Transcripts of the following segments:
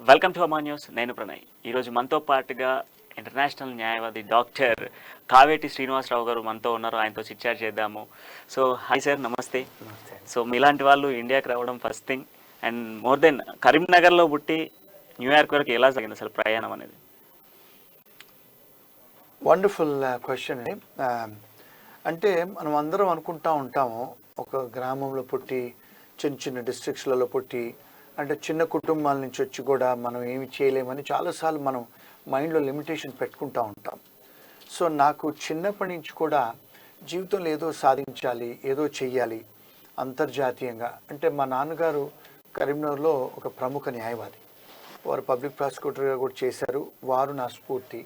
Welcome to Ama news. నేను ప్రణయ్. ఈరోజు మనతో పాటుగా ఇంటర్నేషనల్ న్యాయవాది డాక్టర్ కావేటి శ్రీనివాసరావు గారు మనతో ఉన్నారు. ఆయనతో చిట్చాట్ చేద్దాము. సో హాయ్ సార్, నమస్తే. సో మీలాంటి వాళ్ళు ఇండియాకి రావడం first thing, and more than కరీంనగర్లో పుట్టి న్యూయార్క్ వరకు ఎలా జరిగింది అసలు ప్రయాణం అనేది? Wonderful question. అంటే మనం అందరం అనుకుంటా ఉంటాము, ఒక గ్రామంలో పుట్టి చిన్న చిన్న డిస్ట్రిక్ట్స్లలో పుట్టి, అంటే చిన్న కుటుంబాల నుంచి వచ్చి కూడా మనం ఏమి చేయలేమని చాలాసార్లు మనం మైండ్లో లిమిటేషన్ పెట్టుకుంటూ ఉంటాం. సో నాకు చిన్నప్పటి నుంచి కూడా జీవితంలో ఏదో సాధించాలి, ఏదో చెయ్యాలి అంతర్జాతీయంగా. అంటే మా నాన్నగారు కరీంనగర్లో ఒక ప్రముఖ న్యాయవాది, వారు పబ్లిక్ ప్రాసిక్యూటర్గా కూడా చేశారు. వారు నా స్ఫూర్తి.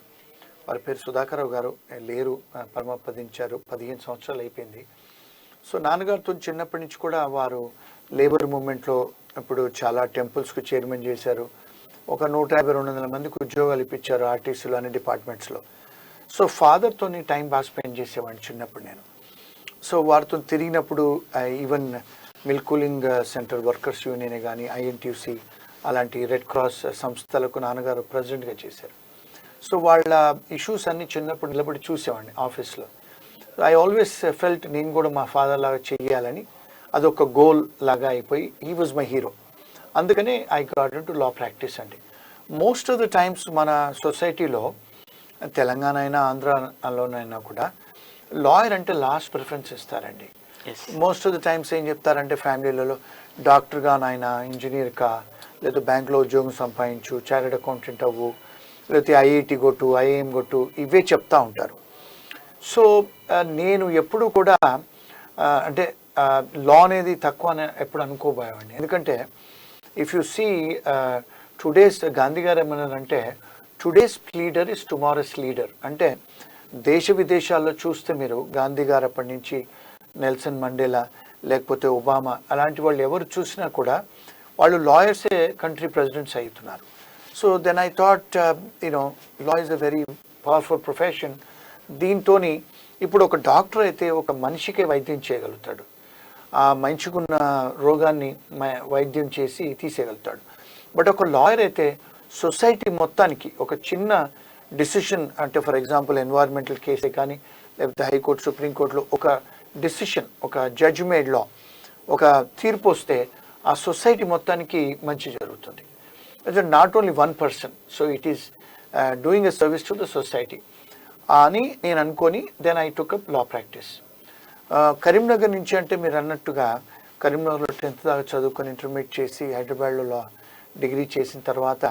వారి పేరు సుధాకరరావు గారు, లేరు, పరమపదించారు. 15 సంవత్సరాలు అయిపోయింది. సో నాన్నగారితో చిన్నప్పటి నుంచి కూడా వారు లేబర్ మూమెంట్లో ఇప్పుడు చాలా టెంపుల్స్కు చైర్మన్ చేశారు. ఒక 150-200 మందికి ఉద్యోగాలు ఇప్పించారు ఆర్టీసీలో, అన్ని డిపార్ట్మెంట్స్లో. సో ఫాదర్తో టైం బాగా స్పెండ్ చేసేవాడిని చిన్నప్పుడు నేను. సో వారితో తిరిగినప్పుడు even milk cooling centre workers union కానీ, ఐఎన్టీయూసీ అలాంటి రెడ్ క్రాస్ సంస్థలకు నాన్నగారు ప్రెసిడెంట్గా చేశారు. సో వాళ్ళ ఇష్యూస్ అన్నీ చిన్నప్పుడు నిలబడి చూసేవాడిని ఆఫీస్లో. ఐ ఆల్వేస్ ఫెల్ట్ నేను కూడా మా ఫాదర్ లాగా చెయ్యాలని, అదొక గోల్ లాగా అయిపోయి హీ వాజ్ మై హీరో. అందుకనే I got into law practice అండి. మోస్ట్ ఆఫ్ ద టైమ్స్ మన సొసైటీలో, తెలంగాణ అయినా ఆంధ్రాలోనైనా కూడా లాయర్ అంటే లాస్ట్ ప్రిఫరెన్స్ ఇస్తారండి. మోస్ట్ ఆఫ్ ద టైమ్స్ ఏం చెప్తారంటే ఫ్యామిలీలలో, డాక్టర్గా నాయన, ఇంజనీర్గా, లేదా బ్యాంక్లో ఉద్యోగం సంపాదించు, చార్టెడ్ అకౌంటెంట్ అవ్వు, లేకపోతే ఐఐటి కొట్టు, ఐఐఎం కొట్టు, ఇవే చెప్తా ఉంటారు. సో నేను ఎప్పుడు కూడా అంటే లా అనేది తక్కువ అని ఎప్పుడు అనుకోబోయేవాడిని. ఎందుకంటే if you see today's, Gandhi garu ఏమన్నారంటే today's leader is tomorrow's leader. అంటే దేశ విదేశాల్లో చూస్తే మీరు గాంధీ గారు అప్పటి నుంచి నెల్సన్ మండేలా, లేకపోతే ఒబామా, అలాంటి వాళ్ళు ఎవరు చూసినా కూడా వాళ్ళు లాయర్సే కంట్రీ ప్రెసిడెంట్స్ అవుతున్నారు. So then I thought law is a very powerful profession. దీంతో ఇప్పుడు ఒక డాక్టర్ అయితే ఒక మనిషికే వైద్యం చేయగలుగుతాడు, ఆ మనిషికున్న రోగాన్ని వైద్యం చేసి తీసేయగలుగుతాడు. బట్ ఒక లాయర్ అయితే సొసైటీ మొత్తానికి ఒక చిన్న డిసిషన్, అంటే ఫర్ ఎగ్జాంపుల్ ఎన్వైర్మెంటల్ కేసే కానీ, లేకపోతే హైకోర్టు, సుప్రీంకోర్టులో ఒక డిసిషన్, ఒక జడ్జిమెంట్ లా, ఒక తీర్పు వస్తే ఆ సొసైటీ మొత్తానికి మంచి జరుగుతుంది. Not only one person, so it is doing a service to the society అని నేను అనుకొని then I took up law practice. Karimnagar నుంచి అంటే మీరు అన్నట్టుగా కరీంనగర్లో 10th దాకా చదువుకొని ఇంటర్మీడియట్ చేసి హైదరాబాద్లో లా డిగ్రీ చేసిన తర్వాత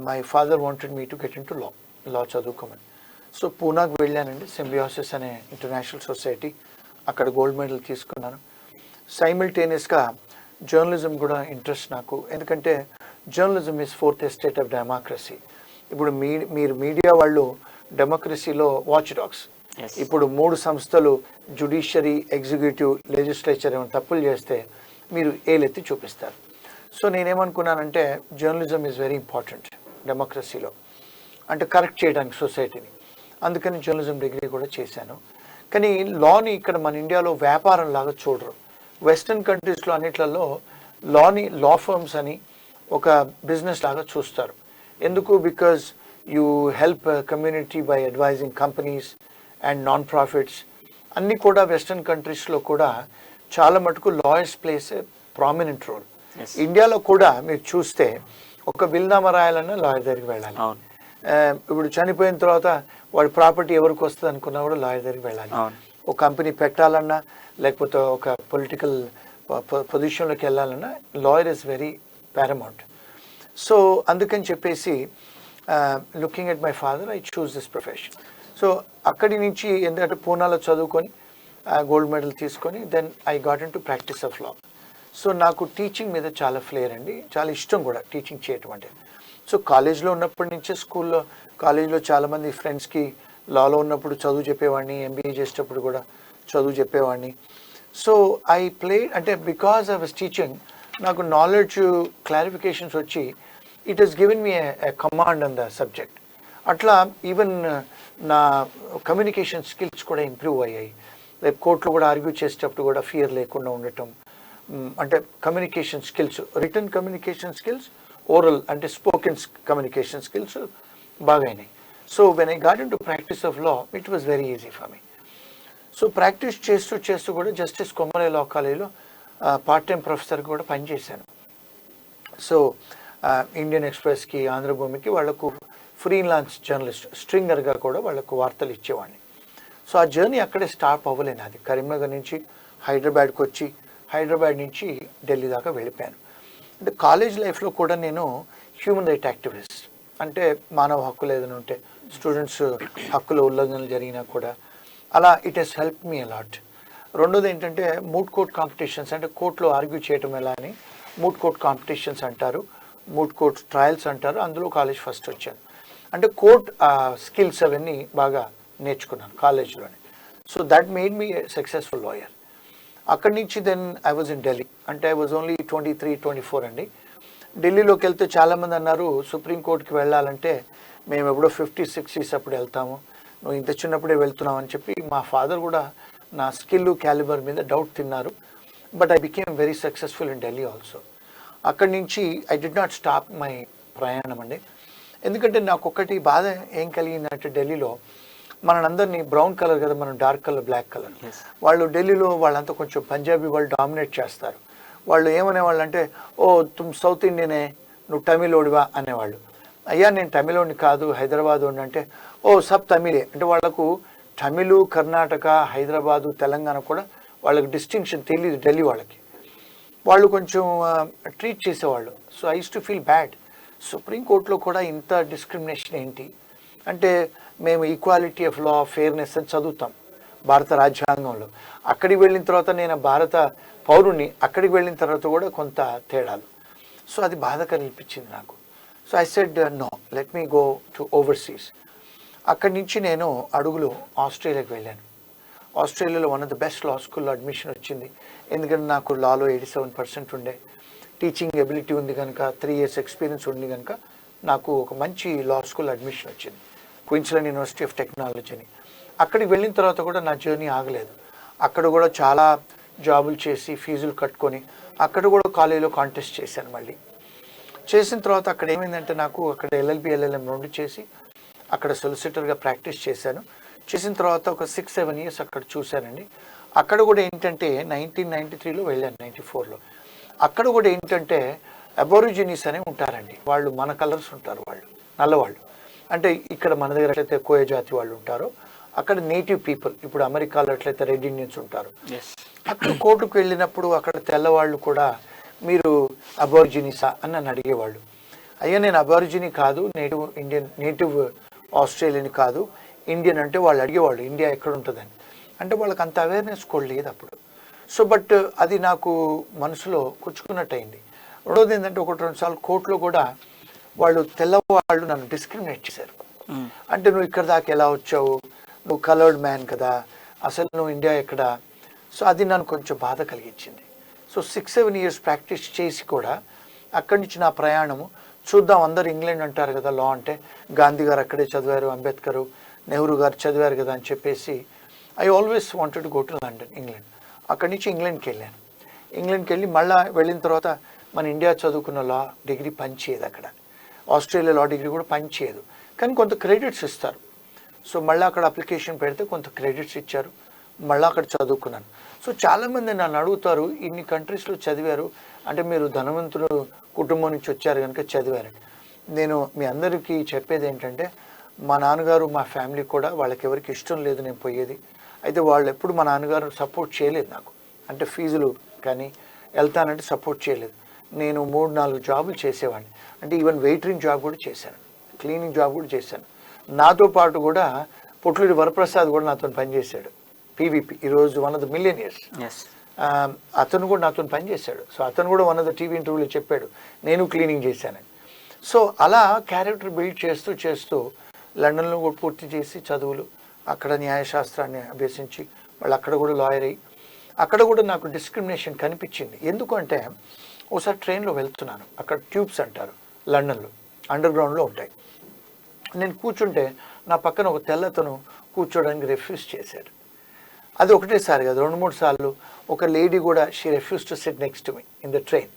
my father wanted me to get in to law చదువుకోమని. సో పూనాకు వెళ్ళానండి, సింబియోసిస్ అనే ఇంటర్నేషనల్ సొసైటీ, అక్కడ గోల్డ్ మెడల్ తీసుకున్నాను. సైమిల్టేనియస్గా జర్నలిజం కూడా ఇంట్రెస్ట్ నాకు, ఎందుకంటే journalism is 4th estate of democracy. ఇప్పుడు మీరు మీడియా వాళ్ళు డెమోక్రసీలో వాచ్ డాగ్స్. ఇప్పుడు 3 సంస్థలు, జ్యుడిషియరీ, ఎగ్జిక్యూటివ్, లెజిస్లేచర్ ఏమైనా తప్పులు చేస్తే మీరు ఏలెత్తి చూపిస్తారు. సో నేనేమనుకున్నానంటే జర్నలిజం ఈజ్ వెరీ ఇంపార్టెంట్ డెమోక్రసీలో, అంటే కరెక్ట్ చేయడానికి సొసైటీని. అందుకని జర్నలిజం డిగ్రీ కూడా చేశాను. కానీ లాని ఇక్కడ మన ఇండియాలో వ్యాపారం లాగా చూడరు. వెస్టర్న్ కంట్రీస్లో అన్నిట్లలో లాని లా ఫర్మ్స్ అని ఒక బిజినెస్ లాగా చూస్తారు. ఎందుకు? Because you help community by advising companies and non profits. అన్నీ కూడా వెస్టర్న్ కంట్రీస్లో కూడా చాలా మటుకు lawyers place a prominent role. ఇండియాలో కూడా మీరు చూస్తే ఒక బిల్నామా రాయాలన్నా లాయర్ దగ్గరికి వెళ్ళాలి. ఇప్పుడు చనిపోయిన తర్వాత వాడి ప్రాపర్టీ ఎవరికి వస్తుంది అనుకున్నా కూడా లాయర్ దగ్గరికి వెళ్ళాలి. ఒక కంపెనీ పెట్టాలన్నా, లేకపోతే ఒక పొలిటికల్ పొజిషన్లోకి వెళ్ళాలన్నా lawyer is very paramount. So అందుకని చెప్పేసి looking at my father I chose this profession. So అక్కడి నుంచి ఎందుకంటే పూనాలో చదువుకొని గోల్డ్ మెడల్ తీసుకొని then I got into practice of law. So నాకు టీచింగ్ మీద చాలా ఫ్లేర్ అండి, చాలా ఇష్టం కూడా టీచింగ్ చేయటం అంటే. సో కాలేజ్లో ఉన్నప్పటి నుంచే కాలేజ్లో చాలామంది ఫ్రెండ్స్కి లాలో ఉన్నప్పుడు చదువు చెప్పేవాడిని, ఎంబీఏ చేసేటప్పుడు కూడా చదువు చెప్పేవాడిని. సో ఐ ప్లేడ్, అంటే బికాజ్ ఐ వాజ్ టీచింగ్ నాకు నాలెడ్జ్, క్లారిఫికేషన్స్ వచ్చి it has given me a command on the subject. అట్లా ఈవెన్ నా కమ్యూనికేషన్ స్కిల్స్ కూడా ఇంప్రూవ్ అయ్యాయి. రేపు కోర్టులో కూడా ఆర్గ్యూ చేసేటప్పుడు కూడా ఫియర్ లేకుండా ఉండటం, అంటే communication skills, return communication skills, oral అంటే స్పోకెన్ కమ్యూనికేషన్ స్కిల్స్ బాగా అయినాయి. So when I got into practice of law it was very easy for me. So practice చేస్తూ చేస్తూ కూడా జస్టిస్ కొమరయ్య లా కాలేజీలో పార్ట్ టైం ప్రొఫెసర్గా కూడా పనిచేశాను. సో ఇండియన్ ఎక్స్ప్రెస్కి, ఆంధ్రభూమికి వాళ్లకు ఫ్రీలాన్స్ జర్నలిస్ట్ స్ట్రింగర్గా కూడా వాళ్ళకు వార్తలు ఇచ్చేవాడిని. సో ఆ జర్నీ అక్కడే స్టాప్ అవ్వలేను. అది కరీంనగర్ నుంచి హైదరాబాద్కి వచ్చి హైదరాబాద్ నుంచి ఢిల్లీ దాకా వెళ్ళిపోయాను. అంటే కాలేజ్ లైఫ్లో కూడా నేను హ్యూమన్ రైట్ యాక్టివిస్ట్, అంటే మానవ హక్కులు ఏదైనా ఉంటే స్టూడెంట్స్ హక్కుల ఉల్లంఘనలు జరిగినా కూడా అలా it has help me a lot. రెండోది ఏంటంటే మూట్ కోర్ట్ కాంపిటీషన్స్, అంటే కోర్టులో ఆర్గ్యూ చేయటం ఎలా అని మూట్ కోర్ట్ కాంపిటీషన్స్ అంటారు, మూట్ కోర్ట్ ట్రయల్స్ అంటారు. అందులో కాలేజ్ ఫస్ట్ వచ్చాను. అంటే కోర్ట్ స్కిల్స్ అవన్నీ బాగా నేర్చుకున్నాను కాలేజ్లోనే. So that made me successful lawyer. అక్కడి నుంచి then I was in Delhi. అంటే ఐ వాజ్ ఓన్లీ 23-24 అండి. ఢిల్లీలోకి వెళ్తే చాలామంది అన్నారు సుప్రీంకోర్టుకి వెళ్ళాలంటే మేము ఎప్పుడో 50s 60s అప్పుడు వెళ్తాము, నువ్వు ఇంత చిన్నప్పుడే వెళ్తున్నావు అని చెప్పి మా ఫాదర్ కూడా నా స్కిల్ క్యాలిబర్ మీద డౌట్ తిన్నారు. But I became very successful in Delhi also. అక్కడి నుంచి I did not stop my ప్రయాణం అండి. ఎందుకంటే నాకు ఒకటి బాధ ఏం కలిగిందంటే ఢిల్లీలో మనందరినీ బ్రౌన్ కలర్ కదా, మనం డార్క్ కలర్, బ్లాక్ కలర్. వాళ్ళు ఢిల్లీలో వాళ్ళంతా కొంచెం పంజాబీ వాళ్ళు డామినేట్ చేస్తారు. వాళ్ళు ఏమనేవాళ్ళు అంటే, ఓ తుమ్ సౌత్ ఇండియనే, నువ్వు తమిళోడివా అనేవాళ్ళు. అయ్యా నేను తమిళోడిని కాదు, హైదరాబాద్ అంటే ఓ సబ్ తమిళే. అంటే వాళ్ళకు తమిళ్, కర్ణాటక, హైదరాబాదు, తెలంగాణ కూడా వాళ్ళకి డిస్టింక్షన్ తెలియదు ఢిల్లీ వాళ్ళకి. వాళ్ళు కొంచెం ట్రీట్ చేసేవాళ్ళు. So I use to feel bad. సుప్రీంకోర్టులో కూడా ఇంత డిస్క్రిమినేషన్ ఏంటి అంటే, మేము ఈక్వాలిటీ ఆఫ్ లా, ఫెయిర్నెస్ అని చదువుతాం భారత రాజ్యాంగంలో. అక్కడికి వెళ్ళిన తర్వాత నేను భారత పౌరుని, అక్కడికి వెళ్ళిన తర్వాత కూడా కొంత తేడాలు. సో అది బాధ కనిపించింది నాకు. So I said no, let me go to overseas. అక్కడి నుంచి నేను అడుగులు ఆస్ట్రేలియాకి వెళ్ళాను. ఆస్ట్రేలియాలో one of the best law స్కూల్లో అడ్మిషన్ వచ్చింది. ఎందుకంటే నాకు లాలో 87% ఉండే, టీచింగ్ ఎబిలిటీ ఉంది కనుక, 3 years ఎక్స్పీరియన్స్ ఉంది కనుక నాకు ఒక మంచి లా స్కూల్ అడ్మిషన్ వచ్చింది, క్వీన్స్లాండ్ యూనివర్సిటీ ఆఫ్ టెక్నాలజీ అని. అక్కడికి వెళ్ళిన తర్వాత కూడా నా జర్నీ ఆగలేదు. అక్కడ కూడా చాలా జాబులు చేసి ఫీజులు కట్టుకొని అక్కడ కూడా కాలేజీలో కాంటెస్ట్ చేశాను. మళ్ళీ చేసిన తర్వాత అక్కడ ఏమైందంటే నాకు అక్కడ LLB LLM 2 చేసి అక్కడ సొలిసిటర్గా ప్రాక్టీస్ చేశాను. చేసిన తర్వాత ఒక 6-7 years అక్కడ చూశానండి. అక్కడ కూడా ఏంటంటే 1993లో వెళ్ళాను, 94లో. అక్కడ కూడా ఏంటంటే అబోరిజినీస్ అని ఉంటారండి. వాళ్ళు మన కలర్స్ ఉంటారు, వాళ్ళు నల్లవాళ్ళు. అంటే ఇక్కడ మన దగ్గర ఎట్లయితే కోయ జాతి వాళ్ళు ఉంటారో అక్కడ నేటివ్ పీపుల్. ఇప్పుడు అమెరికాలో ఎట్లయితే రెడ్ ఇండియన్స్ ఉంటారు, అక్కడ కోర్టుకు వెళ్ళినప్పుడు అక్కడ తెల్లవాళ్ళు కూడా మీరు అబోరిజినీసా అని నన్ను అడిగేవాళ్ళు. అయ్యా నేను అబోరిజినీ కాదు, నేటివ్ ఆస్ట్రేలియన్ కాదు, ఇండియన్. అంటే వాళ్ళు అడిగేవాళ్ళు ఇండియా ఎక్కడ ఉంటుందని. అంటే వాళ్ళకి అంత అవేర్నెస్ కూడా లేదు అప్పుడు. సో బట్ అది నాకు మనసులో కూర్చుకున్నట్టు అయింది. రెండోది ఏంటంటే 1-2 సార్లు కోర్టులో కూడా వాళ్ళు తెల్లవాళ్ళు నన్ను డిస్క్రిమినేట్ చేశారు. అంటే నువ్వు ఇక్కడ దాకా ఎలా వచ్చావు, నువ్వు కలర్డ్ మ్యాన్ కదా, అసలు నువ్వు ఇండియా ఎక్కడ. సో అది నన్ను కొంచెం బాధ కలిగించింది. సో 6-7 years ప్రాక్టీస్ చేసి కూడా అక్కడి నుంచి నా ప్రయాణము చూద్దాం. అందరు ఇంగ్లాండ్ అంటారు కదా లా అంటే, గాంధీ గారు అక్కడే చదివారు, అంబేద్కర్, నెహ్రూ గారు చదివారు కదా అని చెప్పేసి I always wanted to go to London, England. అక్కడి నుంచి ఇంగ్లాండ్కి వెళ్ళాను. ఇంగ్లాండ్కి వెళ్ళి మళ్ళీ వెళ్ళిన తర్వాత మన ఇండియా చదువుకున్న లా డిగ్రీ పనిచేయదు అక్కడ, ఆస్ట్రేలియా లా డిగ్రీ కూడా పనిచేయదు, కానీ కొంత క్రెడిట్స్ ఇస్తారు. సో మళ్ళీ అక్కడ అప్లికేషన్ పెడితే కొంత క్రెడిట్స్ ఇచ్చారు, మళ్ళీ అక్కడ చదువుకున్నాను. సో చాలామంది నన్ను అడుగుతారు, ఇన్ని కంట్రీస్లో చదివారు అంటే మీరు ధనవంతులు కుటుంబం నుంచి వచ్చారు కనుక చదివారు. నేను మీ అందరికీ చెప్పేది ఏంటంటే, మా నాన్నగారు మా ఫ్యామిలీ కూడా వాళ్ళకి ఎవరికి ఇష్టం లేదు నేను పోయేది. అయితే వాళ్ళు ఎప్పుడు మా నాన్నగారు సపోర్ట్ చేయలేదు నాకు, అంటే ఫీజులు కానీ వెళ్తానంటే సపోర్ట్ చేయలేదు. నేను 3-4 జాబులు చేసేవాడిని. అంటే ఈవెన్ వెయిటరింగ్ జాబ్ కూడా చేశాను, క్లీనింగ్ జాబ్ కూడా చేశాను. నాతో పాటు కూడా పొట్లూరి వరప్రసాద్ కూడా నాతో పనిచేశాడు, PVP, ఈరోజు వన్ ఆఫ్ ద మిలియనియర్స్. అతను కూడా నాతో పనిచేశాడు. సో అతను కూడా వన్ ఆఫ్ ద టీవీ ఇంటర్వ్యూలో చెప్పాడు నేను క్లీనింగ్ చేశానని. సో అలా క్యారెక్టర్ బిల్డ్ చేస్తూ చేస్తూ లండన్లో కూడా పూర్తి చేసి చదువులు, అక్కడ న్యాయశాస్త్రాన్ని అభ్యసించి వాళ్ళు అక్కడ కూడా లాయర్ అయ్యి, అక్కడ కూడా నాకు డిస్క్రిమినేషన్ కనిపించింది. ఎందుకంటే ఒకసారి ట్రైన్లో వెళ్తున్నాను, అక్కడ ట్యూబ్స్ అంటారు లండన్లో, అండర్ గ్రౌండ్లో ఉంటాయి. నేను కూర్చుంటే నా పక్కన ఒక తెల్లతను కూర్చోడానికి రిఫ్యూజ్ చేశాడు. అది ఒకటేసారి కాదు, 2-3 సార్లు. ఒక లేడీ కూడా she refuse to SIT next to me in the train.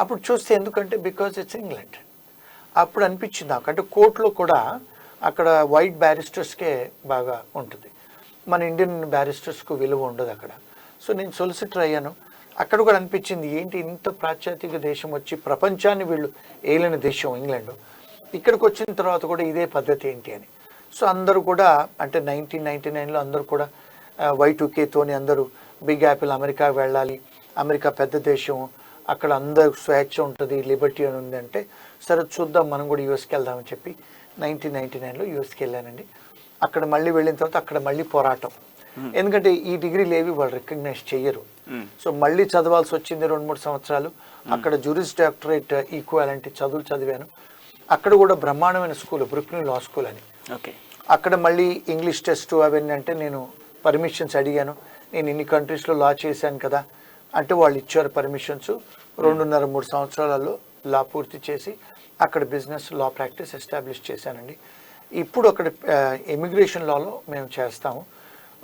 అప్పుడు చూస్తే ఎందుకంటే బికాజ్ ఇట్స్ ఇంగ్లాండ్. అప్పుడు అనిపించింది నాకు, అంటే కోర్టులో కూడా అక్కడ వైట్ బ్యారిస్టర్స్కే బాగా ఉంటుంది, మన ఇండియన్ బ్యారిస్టర్స్కు విలువ ఉండదు అక్కడ. సో నేను సొలిసిటర్ అయ్యాను. అక్కడ కూడా అనిపించింది ఏంటి ఇంత పాశ్చాత్య దేశం వచ్చి ప్రపంచాన్ని వీళ్ళు ఏలిన దేశం ఇంగ్లాండ్, ఇక్కడికి వచ్చిన తర్వాత కూడా ఇదే పద్ధతి ఏంటి అని. సో అందరూ కూడా అంటే 1999లో అందరూ కూడా Y2Kతోని అందరూ బిగ్ యాపిల్ అమెరికా వెళ్ళాలి, అమెరికా పెద్ద దేశం, అక్కడ అందరు స్వేచ్ఛ ఉంటుంది, లిబర్టీ అని ఉంది అంటే సరే చూద్దాం మనం కూడా యూఎస్కి వెళ్దామని చెప్పి 1999లో యూఎస్కి వెళ్ళానండి. అక్కడ మళ్ళీ వెళ్ళిన తర్వాత అక్కడ మళ్ళీ పోరాటం, ఎందుకంటే ఈ డిగ్రీలు ఏవి వాళ్ళు రికగ్నైజ్ చెయ్యరు. సో మళ్ళీ చదవాల్సి వచ్చింది 2-3 సంవత్సరాలు. అక్కడ జూరిస్ డాక్టరేట్ ఈక్వాలిటీ చదువులు చదివాను. అక్కడ కూడా బ్రహ్మాండమైన స్కూల్, బ్రుక్లిన్ లా స్కూల్ అని. అక్కడ మళ్ళీ ఇంగ్లీష్ టెస్ట్ అవన్నీ అంటే నేను పర్మిషన్స్ అడిగాను, నేను ఇన్ని కంట్రీస్లో లా చేశాను కదా అంటే వాళ్ళు ఇచ్చారు పర్మిషన్స్. 2.5-3 సంవత్సరాలలో లా పూర్తి చేసి అక్కడ బిజినెస్ లా ప్రాక్టీస్ ఎస్టాబ్లిష్ చేశానండి. ఇప్పుడు అక్కడ ఇమిగ్రేషన్ లాలో మేము చేస్తాము.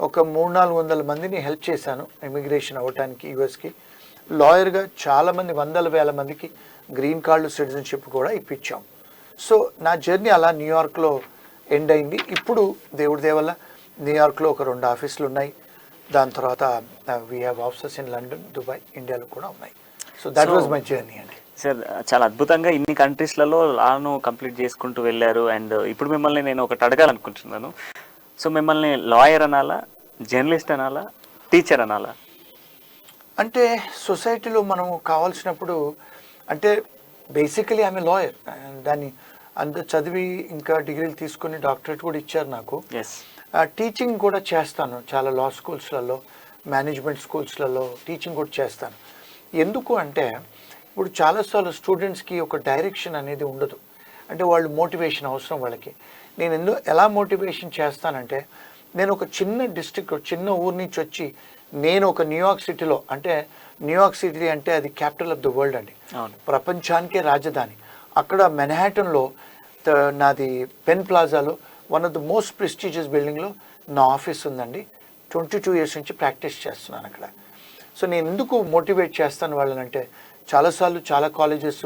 ఒక 300-400 మందిని హెల్ప్ చేశాను ఇమిగ్రేషన్ అవ్వటానికి యూఎస్కి. లాయర్గా చాలామంది 100,000 మందికి గ్రీన్ కార్డు సిటిజన్షిప్ కూడా ఇప్పించాం. సో నా జర్నీ అలా న్యూయార్క్లో ఎండ్ అయింది. ఇప్పుడు దేవుడి దేవల్ల న్యూయార్క్లో ఒక 2 ఆఫీసులు ఉన్నాయి. దాని తర్వాత we have offices in London, Dubai, ఇండియాలో కూడా ఉన్నాయి. So that was my journey అండి. సార్ చాలా అద్భుతంగా ఇన్ని కంట్రీస్లలో లాను కంప్లీట్ చేసుకుంటూ వెళ్ళారు. అండ్ ఇప్పుడు మిమ్మల్ని నేను ఒకటి అడగాలనుకుంటున్నాను. సో మిమ్మల్ని లాయర్ అనాలా, జర్నలిస్ట్ అనాలా, టీచర్ అనాలా? అంటే సొసైటీలో మనం కావాల్సినప్పుడు అంటే బేసికలీ ఆమె లాయర్, దాన్ని అంత చదివి ఇంకా డిగ్రీలు తీసుకుని డాక్టరేట్ కూడా ఇచ్చారు నాకు. టీచింగ్ కూడా చేస్తాను, చాలా లా స్కూల్స్లలో, మేనేజ్మెంట్ స్కూల్స్లలో టీచింగ్ కూడా చేస్తాను. ఎందుకు అంటే ఇప్పుడు చాలాసార్లు స్టూడెంట్స్కి ఒక డైరెక్షన్ అనేది ఉండదు, అంటే వాళ్ళు మోటివేషన్ అవసరం వాళ్ళకి. నేను ఎలా మోటివేషన్ చేస్తానంటే, నేను ఒక చిన్న డిస్ట్రిక్ట్, చిన్న ఊరు నుంచి వచ్చి నేను ఒక న్యూయార్క్ సిటీలో, అంటే న్యూయార్క్ సిటీ అంటే అది క్యాపిటల్ ఆఫ్ ద వరల్డ్ అండి, ప్రపంచానికే రాజధాని. అక్కడ మెన్హాటన్లో నాది పెన్ ప్లాజాలో one of the most prestigious బిల్డింగ్లో నా ఆఫీస్ ఉందండి. 22 years నుంచి ప్రాక్టీస్ చేస్తున్నాను అక్కడ. సో నేను ఎందుకు మోటివేట్ చేస్తాను వాళ్ళనంటే, చాలాసార్లు చాలా colleges,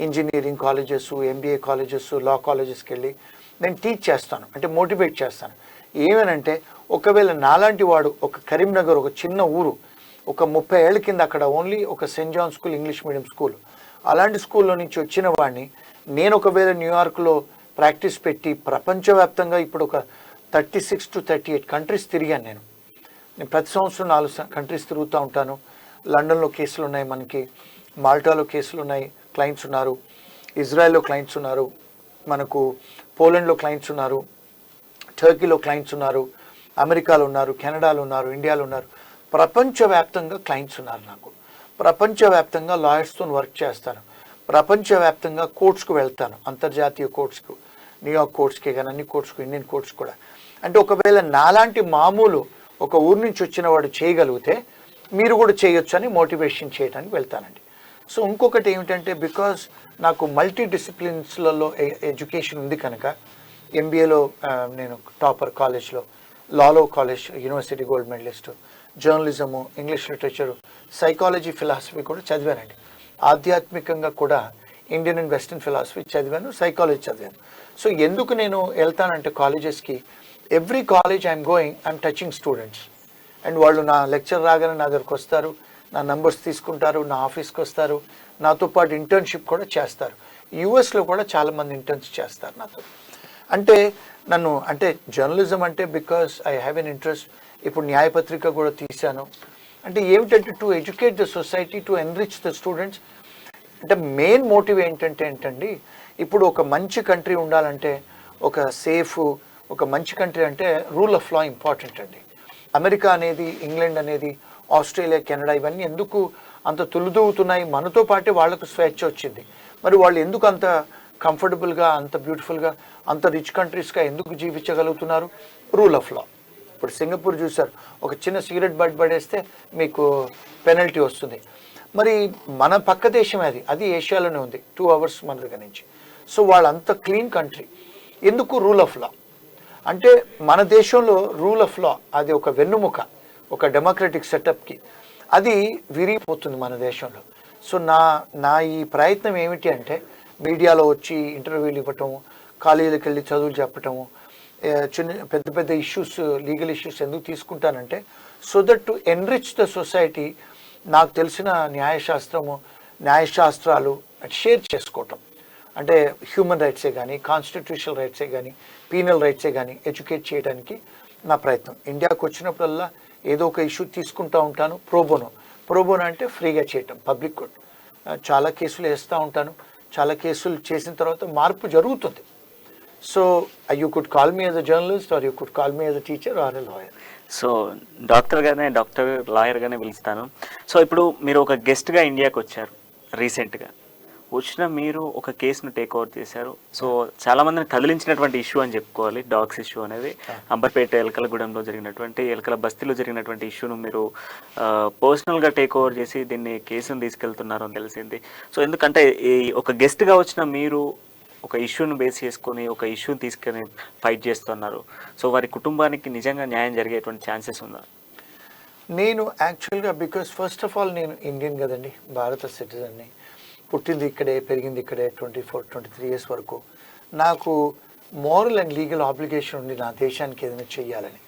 engineering colleges, MBA colleges, law కాలేజెస్కి వెళ్ళి నేను టీచ్ చేస్తాను, అంటే మోటివేట్ చేస్తాను. ఏమనంటే ఒకవేళ నాలాంటి వాడు ఒక కరీంనగర్, ఒక చిన్న ఊరు, ఒక 30 ఏళ్ళ కింద అక్కడ ఓన్లీ ఒక saint John school English medium school, అలాంటి స్కూల్లో నుంచి వచ్చిన వాడిని నేను ఒకవేళ న్యూయార్క్లో ప్రాక్టీస్ పెట్టి ప్రపంచవ్యాప్తంగా ఇప్పుడు ఒక 36 to 38 కంట్రీస్ తిరిగాను నేను. ప్రతి సంవత్సరం 4 కంట్రీస్ తిరుగుతూ ఉంటాను. లండన్లో కేసులు ఉన్నాయి మనకి, మాల్టాలో కేసులు ఉన్నాయి, క్లయింట్స్ ఉన్నారు, ఇజ్రాయెల్లో క్లయింట్స్ ఉన్నారు, మనకు పోలాండ్లో క్లయింట్స్ ఉన్నారు, టర్కీలో క్లయింట్స్ ఉన్నారు, అమెరికాలో ఉన్నారు, కెనడాలో ఉన్నారు, ఇండియాలో ఉన్నారు. ప్రపంచవ్యాప్తంగా క్లయింట్స్ ఉన్నారు నాకు. ప్రపంచవ్యాప్తంగా లాయర్స్తో వర్క్ చేస్తాను. ప్రపంచవ్యాప్తంగా కోర్ట్స్కు వెళ్తాను, అంతర్జాతీయ కోర్ట్స్కు, న్యూయార్క్ కోర్ట్స్కే కానీ అన్ని కోర్ట్స్కు, ఇండియన్ కోర్ట్స్ కూడా. అంటే ఒకవేళ నాలాంటి మామూలు ఒక ఊరు నుంచి వచ్చిన వాడు చేయగలిగితే మీరు కూడా చేయొచ్చు అని మోటివేషన్ చేయడానికి వెళ్తానండి. సో ఇంకొకటి ఏమిటంటే, బికాజ్ నాకు మల్టీ డిసిప్లిన్స్లలో ఎడ్యుకేషన్ ఉంది కనుక, MBAలో నేను టాపర్ కాలేజ్లో, లాలో college university gold medallist, journalism, English literature, psychology, philosophy కూడా చదివానండి. ఆధ్యాత్మికంగా కూడా ఇండియన్ అండ్ వెస్టర్న్ ఫిలాసఫీ చదివాను, సైకాలజీ చదివాను. సో ఎందుకు నేను వెళ్తానంటే కాలేజెస్కి, every college I'm going, I'm touching students. And వాళ్ళు నా లెక్చర్ రాగానే నా దగ్గరకు వస్తారు, నా నంబర్స్ తీసుకుంటారు, నా ఆఫీస్కి వస్తారు, నాతో పాటు ఇంటర్న్షిప్ కూడా చేస్తారు. యూఎస్లో కూడా చాలామంది ఇంటర్న్స్ చేస్తారు నాతో. అంటే నన్ను, అంటే జర్నలిజం అంటే because I have an interest. ఇప్పుడు న్యాయపత్రిక కూడా తీశాను. అంటే ఏమిటంటే to educate the society, to enrich the students. అంటే మెయిన్ మోటివ్ ఏంటండి, ఇప్పుడు ఒక మంచి కంట్రీ ఉండాలంటే, ఒక సేఫ్, ఒక మంచి కంట్రీ అంటే రూల్ ఆఫ్ లా ఇంపార్టెంట్ అండి. అమెరికా అనేది, ఇంగ్లాండ్ అనేది, ఆస్ట్రేలియా, కెనడా ఇవన్నీ ఎందుకు అంత తులుదూగుతున్నాయి? మనతో పాటే వాళ్లకు స్వేచ్ఛ వచ్చింది. మరి వాళ్ళు ఎందుకు అంత కంఫర్టబుల్గా, అంత బ్యూటిఫుల్గా, అంత రిచ్ కంట్రీస్గా ఎందుకు జీవించగలుగుతున్నారు? Rule of law. ఇప్పుడు సింగపూర్ చూసారు, ఒక చిన్న సిగరెట్ బయట పడేస్తే మీకు పెనల్టీ వస్తుంది. మరి మన పక్క దేశం అది ఏషియాలోనే ఉంది, 2 hours మన దగ్గర నుంచి. సో వాళ్ళంత క్లీన్ కంట్రీ. ఎందుకు? Rule of law. అంటే మన దేశంలో రూల్ ఆఫ్ లా అది ఒక వెన్నుముక, ఒక డెమోక్రటిక్ సెటప్కి. అది విరిగిపోతుంది మన దేశంలో. సో నా ఈ ప్రయత్నం ఏమిటి అంటే మీడియాలో వచ్చి ఇంటర్వ్యూలు ఇవ్వటము, కాలేజీలకు వెళ్ళి చదువులు చెప్పటము, పెద్ద పెద్ద ఇష్యూస్, లీగల్ ఇష్యూస్ ఎందుకు తీసుకుంటానంటే so that to enrich the society. నాకు తెలిసిన న్యాయశాస్త్రాలు షేర్ చేసుకోవటం, అంటే హ్యూమన్ రైట్సే కానీ, కాన్స్టిట్యూషనల్ రైట్సే కానీ, పీనల్ రైట్సే కానీ ఎడ్యుకేట్ చేయడానికి నా ప్రయత్నం. ఇండియాకు వచ్చినప్పుడల్లా ఏదో ఒక ఇష్యూ తీసుకుంటూ ఉంటాను. ప్రోబోనో అంటే ఫ్రీగా చేయటం, పబ్లిక్ గుడ్. చాలా కేసులు వేస్తూ ఉంటాను. చాలా కేసులు చేసిన తర్వాత మార్పు జరుగుతుంది. So you could call me as a journalist, or you could call me as a teacher or a lawyer. So doctor లాయర్గానే పిలుస్తాను. సో ఇప్పుడు మీరు ఒక గెస్ట్గా ఇండియాకి వచ్చారు. రీసెంట్గా వచ్చిన మీరు ఒక కేసును టేక్ ఓవర్ చేశారు. సో చాలామందిని కదిలించినటువంటి ఇష్యూ అని చెప్పుకోవాలి డాగ్స్ ఇష్యూ అనేది. అంబర్పేట ఎలకలగూడెంలో ఎలకల బస్తీలో జరిగినటువంటి ఇష్యూను మీరు పర్సనల్గా టేక్ ఓవర్ చేసి దీన్ని కేసును తీసుకెళ్తున్నారు అని తెలిసింది. సో ఎందుకంటే ఒక గెస్ట్గా వచ్చిన మీరు ఒక ఇష్యూను బేస్ చేసుకొని ఒక ఇష్యూని తీసుకొని ఫైట్ చేస్తున్నారు. సో వారి కుటుంబానికి నిజంగా న్యాయం జరిగేటువంటి ఛాన్సెస్ ఉందా? నేను యాక్చువల్గా బికాస్ ఫస్ట్ ఆఫ్ ఆల్ నేను ఇండియన్ కదండి, భారత సిటిజన్ని, పుట్టింది ఇక్కడే, పెరిగింది ఇక్కడే, 23 ఇయర్స్ వరకు. నాకు మోరల్ అండ్ లీగల్ ఆబ్లిగేషన్ ఉంది నా దేశానికి ఏదైనా చెయ్యాలని.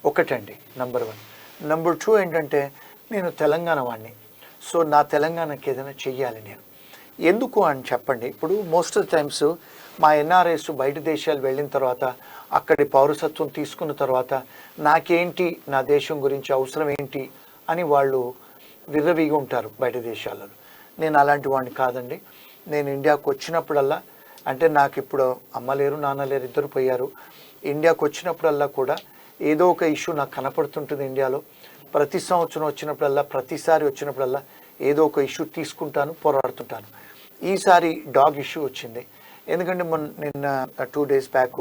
ఒకటండి నంబర్ 1. నంబర్ 2 ఏంటంటే నేను తెలంగాణ వాడిని. సో నా తెలంగాణకి ఏదైనా చెయ్యాలి నేను. ఎందుకు అని చెప్పండి. ఇప్పుడు మోస్ట్ ఆఫ్ ద టైమ్స్ మా ఎన్ఆర్ఐస్ బయట దేశాలు వెళ్ళిన తర్వాత, అక్కడి పౌరసత్వం తీసుకున్న తర్వాత నాకేంటి, నా దేశం గురించి అవసరం ఏంటి అని వాళ్ళు విర్రవీగి ఉంటారు బయట దేశాలలో. నేను అలాంటి వాడిని కాదండి. నేను ఇండియాకు వచ్చినప్పుడల్లా, అంటే నాకు ఇప్పుడు అమ్మ లేరు, నాన్న లేరు, ఇద్దరు పోయారు. ఇండియాకు వచ్చినప్పుడల్లా కూడా ఏదో ఒక ఇష్యూ నాకు కనపడుతుంటుంది ఇండియాలో. ప్రతి సంవత్సరం వచ్చినప్పుడల్లా, ప్రతిసారి వచ్చినప్పుడల్లా ఏదో ఒక ఇష్యూ తీసుకుంటాను, పోరాడుతుంటాను. ఈసారి డాగ్ ఇష్యూ వచ్చింది. ఎందుకంటే నిన్న 2 days back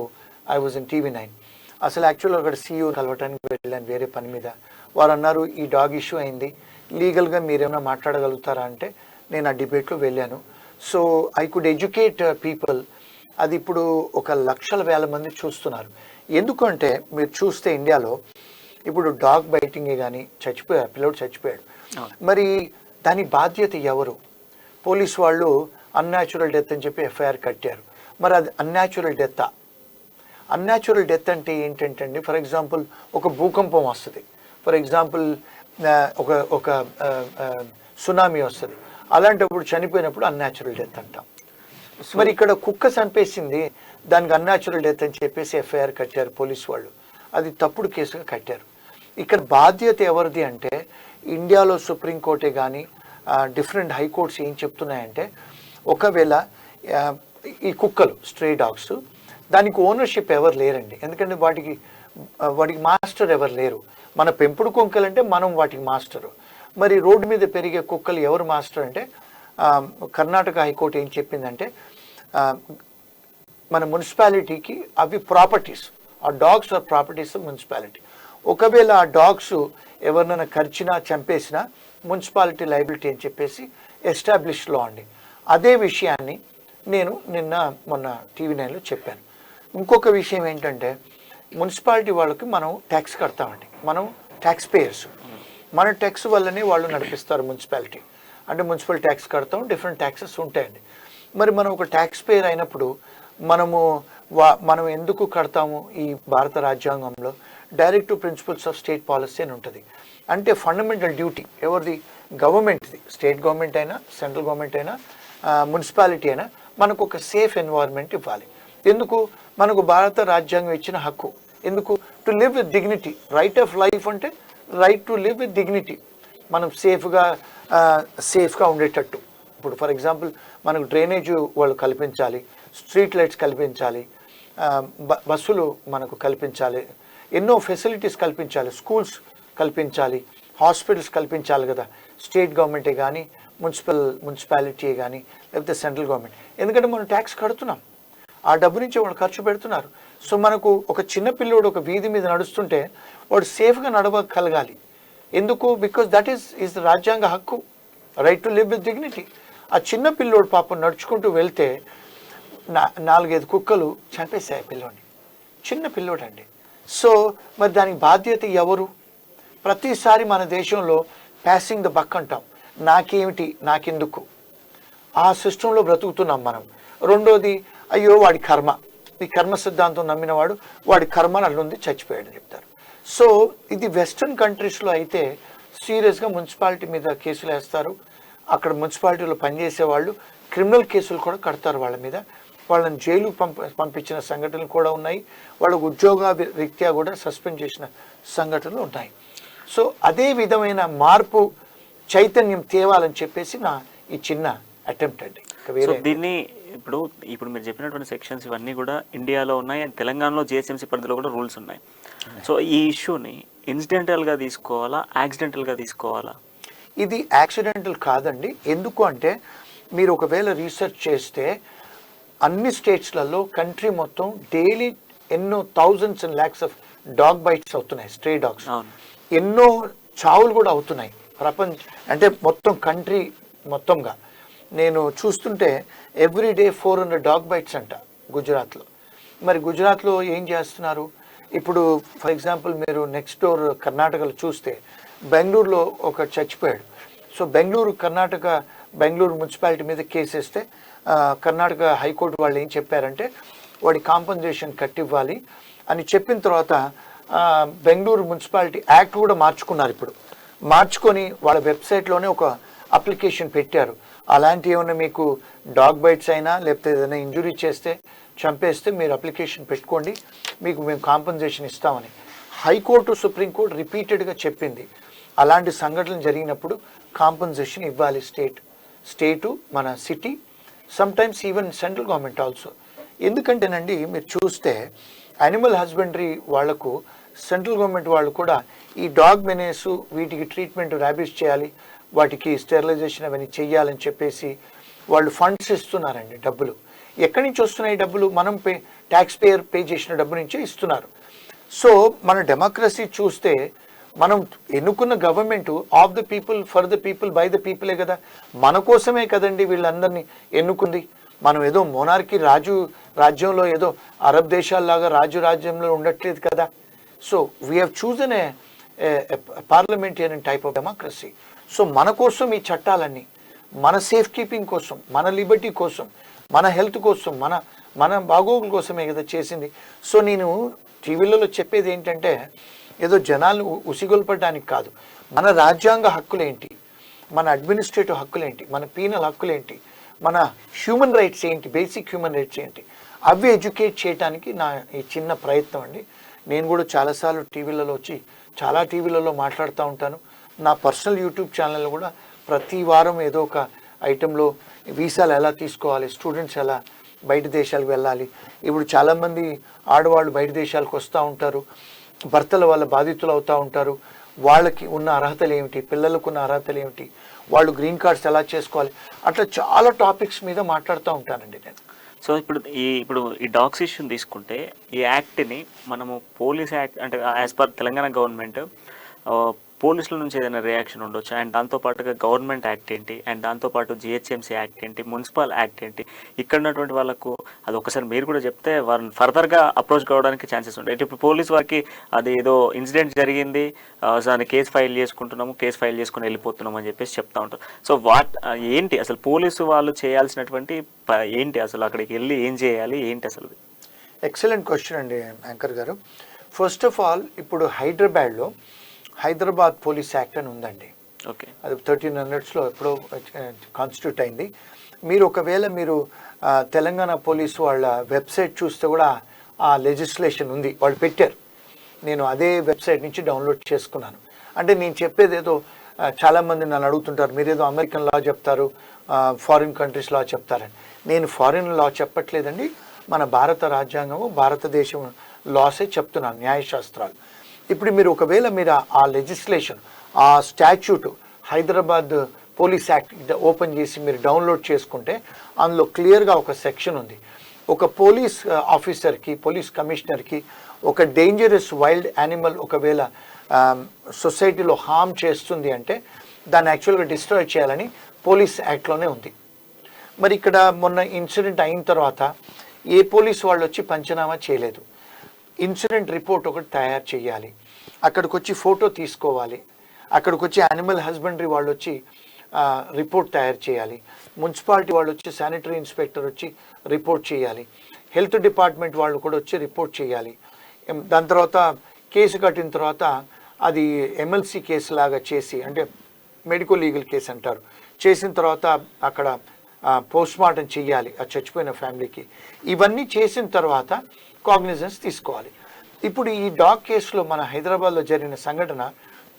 I was in TV9. అసలు యాక్చువల్గా అక్కడ CEO కలవటానికి వెళ్ళాను వేరే పని మీద. వారు అన్నారు ఈ డాగ్ ఇష్యూ అయింది, లీగల్గా మీరేమైనా మాట్లాడగలుగుతారా అంటే నేను ఆ డిబేట్లో వెళ్ళాను. So I could educate people. అది ఇప్పుడు ఒక లక్షల వేల మంది చూస్తున్నారు. ఎందుకంటే మీరు చూస్తే ఇండియాలో ఇప్పుడు డాగ్ బైటింగే కానీ చచ్చిపోయారు, పిల్లోడు చచ్చిపోయాడు. మరి దాని బాధ్యత ఎవరు? పోలీస్ వాళ్ళు అన్యాచురల్ డెత్ అని చెప్పి FIR కట్టారు. మరి అది అన్యాచురల్ డెత్తా? అన్యాచురల్ డెత్ అంటే ఏంటంటే ఫర్ ఎగ్జాంపుల్ ఒక భూకంపం వస్తుంది, ఫర్ ఎగ్జాంపుల్ ఒక సునామీ వస్తుంది. అలాంటప్పుడు చనిపోయినప్పుడు అన్యాచురల్ డెత్ అంటాం. మరి ఇక్కడ కుక్క చంపేసింది, దానికి అన్యాచురల్ డెత్ అని చెప్పేసి FIR కట్టారు పోలీస్ వాళ్ళు. అది తప్పుడు కేసుగా కట్టారు. ఇక్కడ బాధ్యత ఎవరిది అంటే ఇండియాలో సుప్రీంకోర్టే కానీ డిఫరెంట్ హైకోర్ట్స్ ఏం చెప్తున్నాయంటే ఒకవేళ ఈ కుక్కలు, స్ట్రే డాగ్స్, దానికి ఓనర్షిప్ ఎవరు లేరండి. ఎందుకంటే వాటికి మాస్టర్ ఎవరు లేరు. మన పెంపుడు కుక్కలంటే మనం వాటికి మాస్టరు. మరి రోడ్డు మీద పెరిగే కుక్కలు ఎవరు మాస్టర్ అంటే కర్ణాటక హైకోర్టు ఏం చెప్పిందంటే మన మున్సిపాలిటీకి అవి ప్రాపర్టీస్, ఆ dogs are properties of municipality. ఒకవేళ ఆ డాగ్స్ ఎవరినైనా కరిచినా చంపేసినా మున్సిపాలిటీ లయబిలిటీ అని చెప్పేసి ఎస్టాబ్లిష్ లా అండి. అదే విషయాన్ని నేను మొన్న TV9లో చెప్పాను. ఇంకొక విషయం ఏంటంటే మున్సిపాలిటీ వాళ్ళకి మనం ట్యాక్స్ కడతామండి. మనం ట్యాక్స్ పేయర్స్. మన ట్యాక్స్ వల్లనే వాళ్ళు నడిపిస్తారు మున్సిపాలిటీ. అంటే మున్సిపల్ ట్యాక్స్ కడతాం, డిఫరెంట్ ట్యాక్సెస్ ఉంటాయండి. మరి మనం ఒక ట్యాక్స్ పేయర్ అయినప్పుడు మనం ఎందుకు కడతాము? ఈ భారత రాజ్యాంగంలో direct principles of state policy అని ఉంటుంది. అంటే ఫండమెంటల్ డ్యూటీ ఎవరిది? గవర్నమెంట్ది. స్టేట్ గవర్నమెంట్ అయినా, సెంట్రల్ గవర్నమెంట్ అయినా, మున్సిపాలిటీ అయినా మనకు ఒక సేఫ్ ఎన్వైర్న్మెంట్ ఇవ్వాలి. ఎందుకు? మనకు భారత రాజ్యాంగం ఇచ్చిన హక్కు. ఎందుకు? To live with dignity. Right of life అంటే right to live with dignity. మనం సేఫ్గా ఉండేటట్టు. ఇప్పుడు ఫర్ ఎగ్జాంపుల్ మనకు డ్రైనేజ్ వాళ్ళు కల్పించాలి, స్ట్రీట్ లైట్స్ కల్పించాలి, బస్సులు మనకు కల్పించాలి, ఎన్నో ఫెసిలిటీస్ కల్పించాలి, స్కూల్స్ కల్పించాలి, హాస్పిటల్స్ కల్పించాలి కదా. స్టేట్ గవర్నమెంటే కానీ, మున్సిపాలిటీ కానీ, లేకపోతే సెంట్రల్ గవర్నమెంట్. ఎందుకంటే మనం ట్యాక్స్ కడుతున్నాం, ఆ డబ్బు నుంచి వాళ్ళు ఖర్చు పెడుతున్నారు. సో మనకు ఒక చిన్న పిల్లోడు ఒక వీధి మీద నడుస్తుంటే వాడు సేఫ్గా నడవగలగాలి. ఎందుకు? బికాస్ దట్ ఈస్ ద రాజ్యాంగ హక్కు, right to live with dignity. ఆ చిన్న పిల్లోడు పాపం నడుచుకుంటూ వెళ్తే 4-5 కుక్కలు చంపేశాయి పిల్లోడిని. చిన్న పిల్లోడండి. సో మరి దానికి బాధ్యత ఎవరు? ప్రతిసారి మన దేశంలో ప్యాసింగ్ ద బక్ అంటాం. నాకేమిటి, నాకెందుకు, ఆ సిస్టంలో బ్రతుకుతున్నాం మనం. రెండోది, అయ్యో వాడి కర్మ, ఈ కర్మ సిద్ధాంతం నమ్మినవాడు వాడి కర్మ అల్లుంది చచ్చిపోయాడని చెప్తారు. సో ఇది వెస్ట్రన్ కంట్రీస్లో అయితే సీరియస్గా మున్సిపాలిటీ మీద కేసులు వేస్తారు. అక్కడ మున్సిపాలిటీలో పనిచేసే వాళ్ళు క్రిమినల్ కేసులు కూడా కడతారు వాళ్ళ మీద. వాళ్ళని జైలు పంపించిన సంఘటనలు కూడా ఉన్నాయి. వాళ్ళ ఉద్యోగ రీత్యా కూడా సస్పెండ్ చేసిన సంఘటనలు ఉన్నాయి. సో అదే విధమైన మార్పు చైతన్యం తేవాలని చెప్పేసి నా ఈ చిన్న అటెంప్ట్ అండి. సో దీన్ని ఇప్పుడు మీరు చెప్పినటువంటి సెక్షన్స్ ఇవన్నీ కూడా ఇండియాలో ఉన్నాయి, అండ్ తెలంగాణలో జిహెచ్ఎంసీ పరిధిలో కూడా రూల్స్ ఉన్నాయి. సో ఈ ఇష్యూని ఇన్సిడెంటల్గా తీసుకోవాలా, యాక్సిడెంటల్గా తీసుకోవాలా? ఇది యాక్సిడెంటల్ కాదండి. ఎందుకు అంటే మీరు ఒకవేళ రీసెర్చ్ చేస్తే అన్ని స్టేట్స్లలో కంట్రీ మొత్తం డైలీ ఎన్నో thousands and lakhs of dog bites అవుతున్నాయి, స్ట్రే డాగ్స్. ఎన్నో చావులు కూడా అవుతున్నాయి అంటే మొత్తం కంట్రీ మొత్తంగా. నేను చూస్తుంటే ఎవ్రీడే 400 డాగ్ బైట్స్ అంట గుజరాత్లో. మరి గుజరాత్లో ఏం చేస్తున్నారు? ఇప్పుడు ఫర్ ఎగ్జాంపుల్ మీరు నెక్స్ట్ డోర్ కర్ణాటకలో చూస్తే బెంగళూరులో ఒక చచ్చిపోయాడు. సో బెంగళూరు మున్సిపాలిటీ మీద కేసు వేస్తే కర్ణాటక హైకోర్టు వాళ్ళు ఏం చెప్పారంటే వాడి కాంపన్సేషన్ కట్టివ్వాలి అని చెప్పిన తర్వాత బెంగళూరు మున్సిపాలిటీ యాక్ట్ కూడా మార్చుకున్నారు. ఇప్పుడు మార్చుకొని వాళ్ళ వెబ్సైట్లోనే ఒక అప్లికేషన్ పెట్టారు. అలాంటి ఏమైనా మీకు డాగ్ బైట్స్ అయినా లేకపోతే ఏదైనా ఇంజురీ చేస్తే, చంపేస్తే మీరు అప్లికేషన్ పెట్టుకోండి, మీకు మేము కాంపన్సేషన్ ఇస్తామని. హైకోర్టు, సుప్రీంకోర్టు రిపీటెడ్గా చెప్పింది అలాంటి సంఘటనలు జరిగినప్పుడు కాంపన్సేషన్ ఇవ్వాలి స్టేటు, మన city, sometimes even central government also. ఎందుకంటేనండి మీరు చూస్తే యానిమల్ హస్బెండరీ వాళ్లకు సెంట్రల్ గవర్నమెంట్ వాళ్ళు కూడా ఈ డాగ్ మెనేసు వీటికి ట్రీట్మెంట్ ర్యాబీస్ చేయాలి, వాటికి స్టెరిలైజేషన్ అవన్నీ చెయ్యాలని చెప్పేసి వాళ్ళు ఫండ్స్ ఇస్తున్నారండి. డబ్బులు ఎక్కడి నుంచి వస్తున్నాయి? డబ్బులు మనం ట్యాక్స్ పేయర్ పే చేసిన డబ్బు నుంచే ఇస్తున్నారు. సో మన డెమోక్రసీ చూస్తే మనం ఎన్నుకున్న government of the people, for the people, by the పీపులే కదా. మన కోసమే కదండి వీళ్ళందరినీ ఎన్నుకుంది. మనం ఏదో మోనార్కీ రాజ్యంలో ఏదో అరబ్ దేశాల్లాగా రాజ్యంలో ఉండట్లేదు కదా. So we have chosen A parliamentarian type of democracy. So మన కోసం ఈ చట్టాలన్నీ మన సేఫ్ కీపింగ్ కోసం, మన లిబర్టీ కోసం, మన హెల్త్ కోసం, మన బాగోగుల కోసమే కదా చేసింది. సో నేను టీవీలలో చెప్పేది ఏంటంటే ఏదో జనాలు ఉసిగొల్పడానికి కాదు. మన రాజ్యాంగ హక్కులేంటి, మన అడ్మినిస్ట్రేటివ్ హక్కులేంటి, మన పీనల్ హక్కులేంటి, మన హ్యూమన్ రైట్స్ ఏంటి, బేసిక్ హ్యూమన్ రైట్స్ ఏంటి, అవి ఎడ్యుకేట్ చేయడానికి నా ఈ చిన్న ప్రయత్నం అండి. నేను కూడా చాలాసార్లు చాలా టీవీలలో మాట్లాడుతూ ఉంటాను. నా పర్సనల్ యూట్యూబ్ ఛానల్లో కూడా ప్రతి వారం ఏదో ఒక ఐటెంలో వీసాలు ఎలా తీసుకోవాలి, స్టూడెంట్స్ ఎలా బయట దేశాలకు వెళ్ళాలి. ఇప్పుడు చాలామంది ఆడవాళ్ళు బయట దేశాలకు వస్తూ ఉంటారు, భర్తల వాళ్ళ బాధితులు అవుతూ ఉంటారు. వాళ్ళకి ఉన్న అర్హతలు ఏమిటి, పిల్లలకు ఉన్న అర్హతలు ఏమిటి, వాళ్ళు గ్రీన్ కార్డ్స్ ఎలా చేసుకోవాలి, అట్లా చాలా టాపిక్స్ మీద మాట్లాడుతూ ఉంటానండి నేను. సో ఇప్పుడు ఈ డాగ్స్ ఇష్యూని తీసుకుంటే ఈ యాక్ట్ని మనము పోలీస్ యాక్ట్ అంటే యాజ్ పర్ తెలంగాణ గవర్నమెంట్ పోలీసుల నుంచి ఏదైనా రియాక్షన్ ఉండొచ్చు, అండ్ దాంతోపాటుగా గవర్నమెంట్ యాక్ట్ ఏంటి, అండ్ దాంతోపాటు జిహెచ్ఎంసీ యాక్ట్ ఏంటి, మున్సిపల్ యాక్ట్ ఏంటి, ఇక్కడ ఉన్నటువంటి వాళ్ళకు అది ఒకసారి మీరు కూడా చెప్తే వారిని ఫర్దర్గా అప్రోచ్ కావడానికి ఛాన్సెస్ ఉంటాయి. ఇప్పుడు పోలీస్ వారికి అది ఏదో ఇన్సిడెంట్ జరిగింది, దాన్ని కేసు ఫైల్ చేసుకుని వెళ్ళిపోతున్నాం అని చెప్పేసి చెప్తా ఉంటారు. సో ఏంటి అసలు పోలీసు వాళ్ళు చేయాల్సినటువంటి ఏంటి, అసలు అక్కడికి వెళ్ళి ఏం చేయాలి ఏంటి అసలు? ఎక్సలెంట్ క్వశ్చన్ అండి యాంకర్ గారు. ఫస్ట్ ఆఫ్ ఆల్ ఇప్పుడు హైదరాబాద్ పోలీస్ యాక్ట్ అని ఉందండి. ఓకే, అది 1300s ఎప్పుడో కాన్స్టిట్యూట్ అయింది. ఒకవేళ మీరు తెలంగాణ పోలీసు వాళ్ళ వెబ్సైట్ చూస్తే కూడా ఆ లెజిస్లేషన్ ఉంది, వాళ్ళు పెట్టారు. నేను అదే వెబ్సైట్ నుంచి డౌన్లోడ్ చేసుకున్నాను. అంటే నేను చెప్పేది ఏదో చాలామంది నన్ను అడుగుతుంటారు, మీరేదో అమెరికన్ లా చెప్తారు, ఫారిన్ కంట్రీస్ లా చెప్తారని. నేను ఫారిన్ లా చెప్పట్లేదండి, మన భారత రాజ్యాంగము, భారతదేశం లాసే చెప్తున్నాను, న్యాయశాస్త్రాలు. ఇప్పుడు ఒకవేళ ఆ లెజిస్లేషన్, ఆ statute, Hyderabad police act open చేసి మీరు డౌన్లోడ్ చేసుకుంటే అందులో క్లియర్గా ఒక సెక్షన్ ఉంది. ఒక పోలీస్ ఆఫీసర్కి, పోలీస్ కమిషనర్కి ఒక డేంజరస్ వైల్డ్ యానిమల్ ఒకవేళ సొసైటీలో హార్మ్ చేస్తుంది అంటే దాన్ని యాక్చువల్గా డిస్ట్రాయ్ చేయాలని పోలీస్ యాక్ట్లోనే ఉంది. మరి ఇక్కడ మొన్న ఇన్సిడెంట్ అయిన తర్వాత ఏ పోలీస్ వాళ్ళు వచ్చి పంచనామా చేయలేదు. ఇన్సిడెంట్ రిపోర్ట్ ఒకటి తయారు చేయాలి, అక్కడికి వచ్చి ఫోటో తీసుకోవాలి, అక్కడికి వచ్చి యానిమల్ హస్బెండరీ వాళ్ళు వచ్చి రిపోర్ట్ తయారు చేయాలి, మున్సిపాలిటీ వాళ్ళు వచ్చి శానిటరీ ఇన్స్పెక్టర్ వచ్చి రిపోర్ట్ చేయాలి, హెల్త్ డిపార్ట్మెంట్ వాళ్ళు కూడా వచ్చి రిపోర్ట్ చేయాలి. దాని తర్వాత కేసు కట్టిన తర్వాత అది ఎమ్మెల్సీ కేసు లాగా చేసి, అంటే మెడికో లీగల్ కేసు అంటారు, చేసిన తర్వాత అక్కడ పోస్ట్ మార్టం చెయ్యాలి ఆ చచ్చిపోయిన ఫ్యామిలీకి. ఇవన్నీ చేసిన తర్వాత కాగ్నిజెన్స్ తీసుకోవాలి. ఇప్పుడు ఈ డాగ్ కేసులో మన హైదరాబాద్లో జరిగిన సంఘటన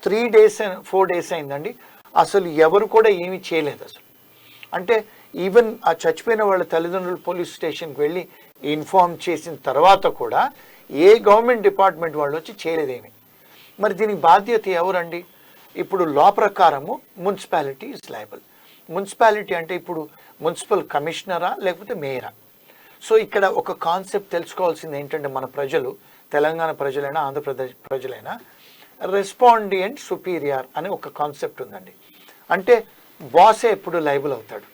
3 days 4 days అయిందండి. అసలు ఎవరు కూడా ఏమీ చేయలేదు అసలు. అంటే ఈవెన్ ఆ చచ్చిపోయిన వాళ్ళ తల్లిదండ్రులు పోలీస్ స్టేషన్కి వెళ్ళి ఇన్ఫార్మ్ చేసిన తర్వాత కూడా ఏ గవర్నమెంట్ డిపార్ట్మెంట్ వాళ్ళు వచ్చి చేయలేదేమి. మరి దీనికి బాధ్యత ఎవరండి? ఇప్పుడు లా ప్రకారము మున్సిపాలిటీ ఇస్ లయబుల్. మున్సిపాలిటీ అంటే ఇప్పుడు మున్సిపల్ కమిషనరా లేకపోతే మేయరా? సో ఇక్కడ ఒక కాన్సెప్ట్ తెలుసుకోవాల్సింది ఏంటంటే, మన ప్రజలు, తెలంగాణ ప్రజలైనా ఆంధ్రప్రదేశ్ ప్రజలైనా, రెస్పాండియంట్ సుపీరియర్ అనే ఒక కాన్సెప్ట్ ఉందండి. అంటే బాసే ఎప్పుడు లయబుల్ అవుతాడు.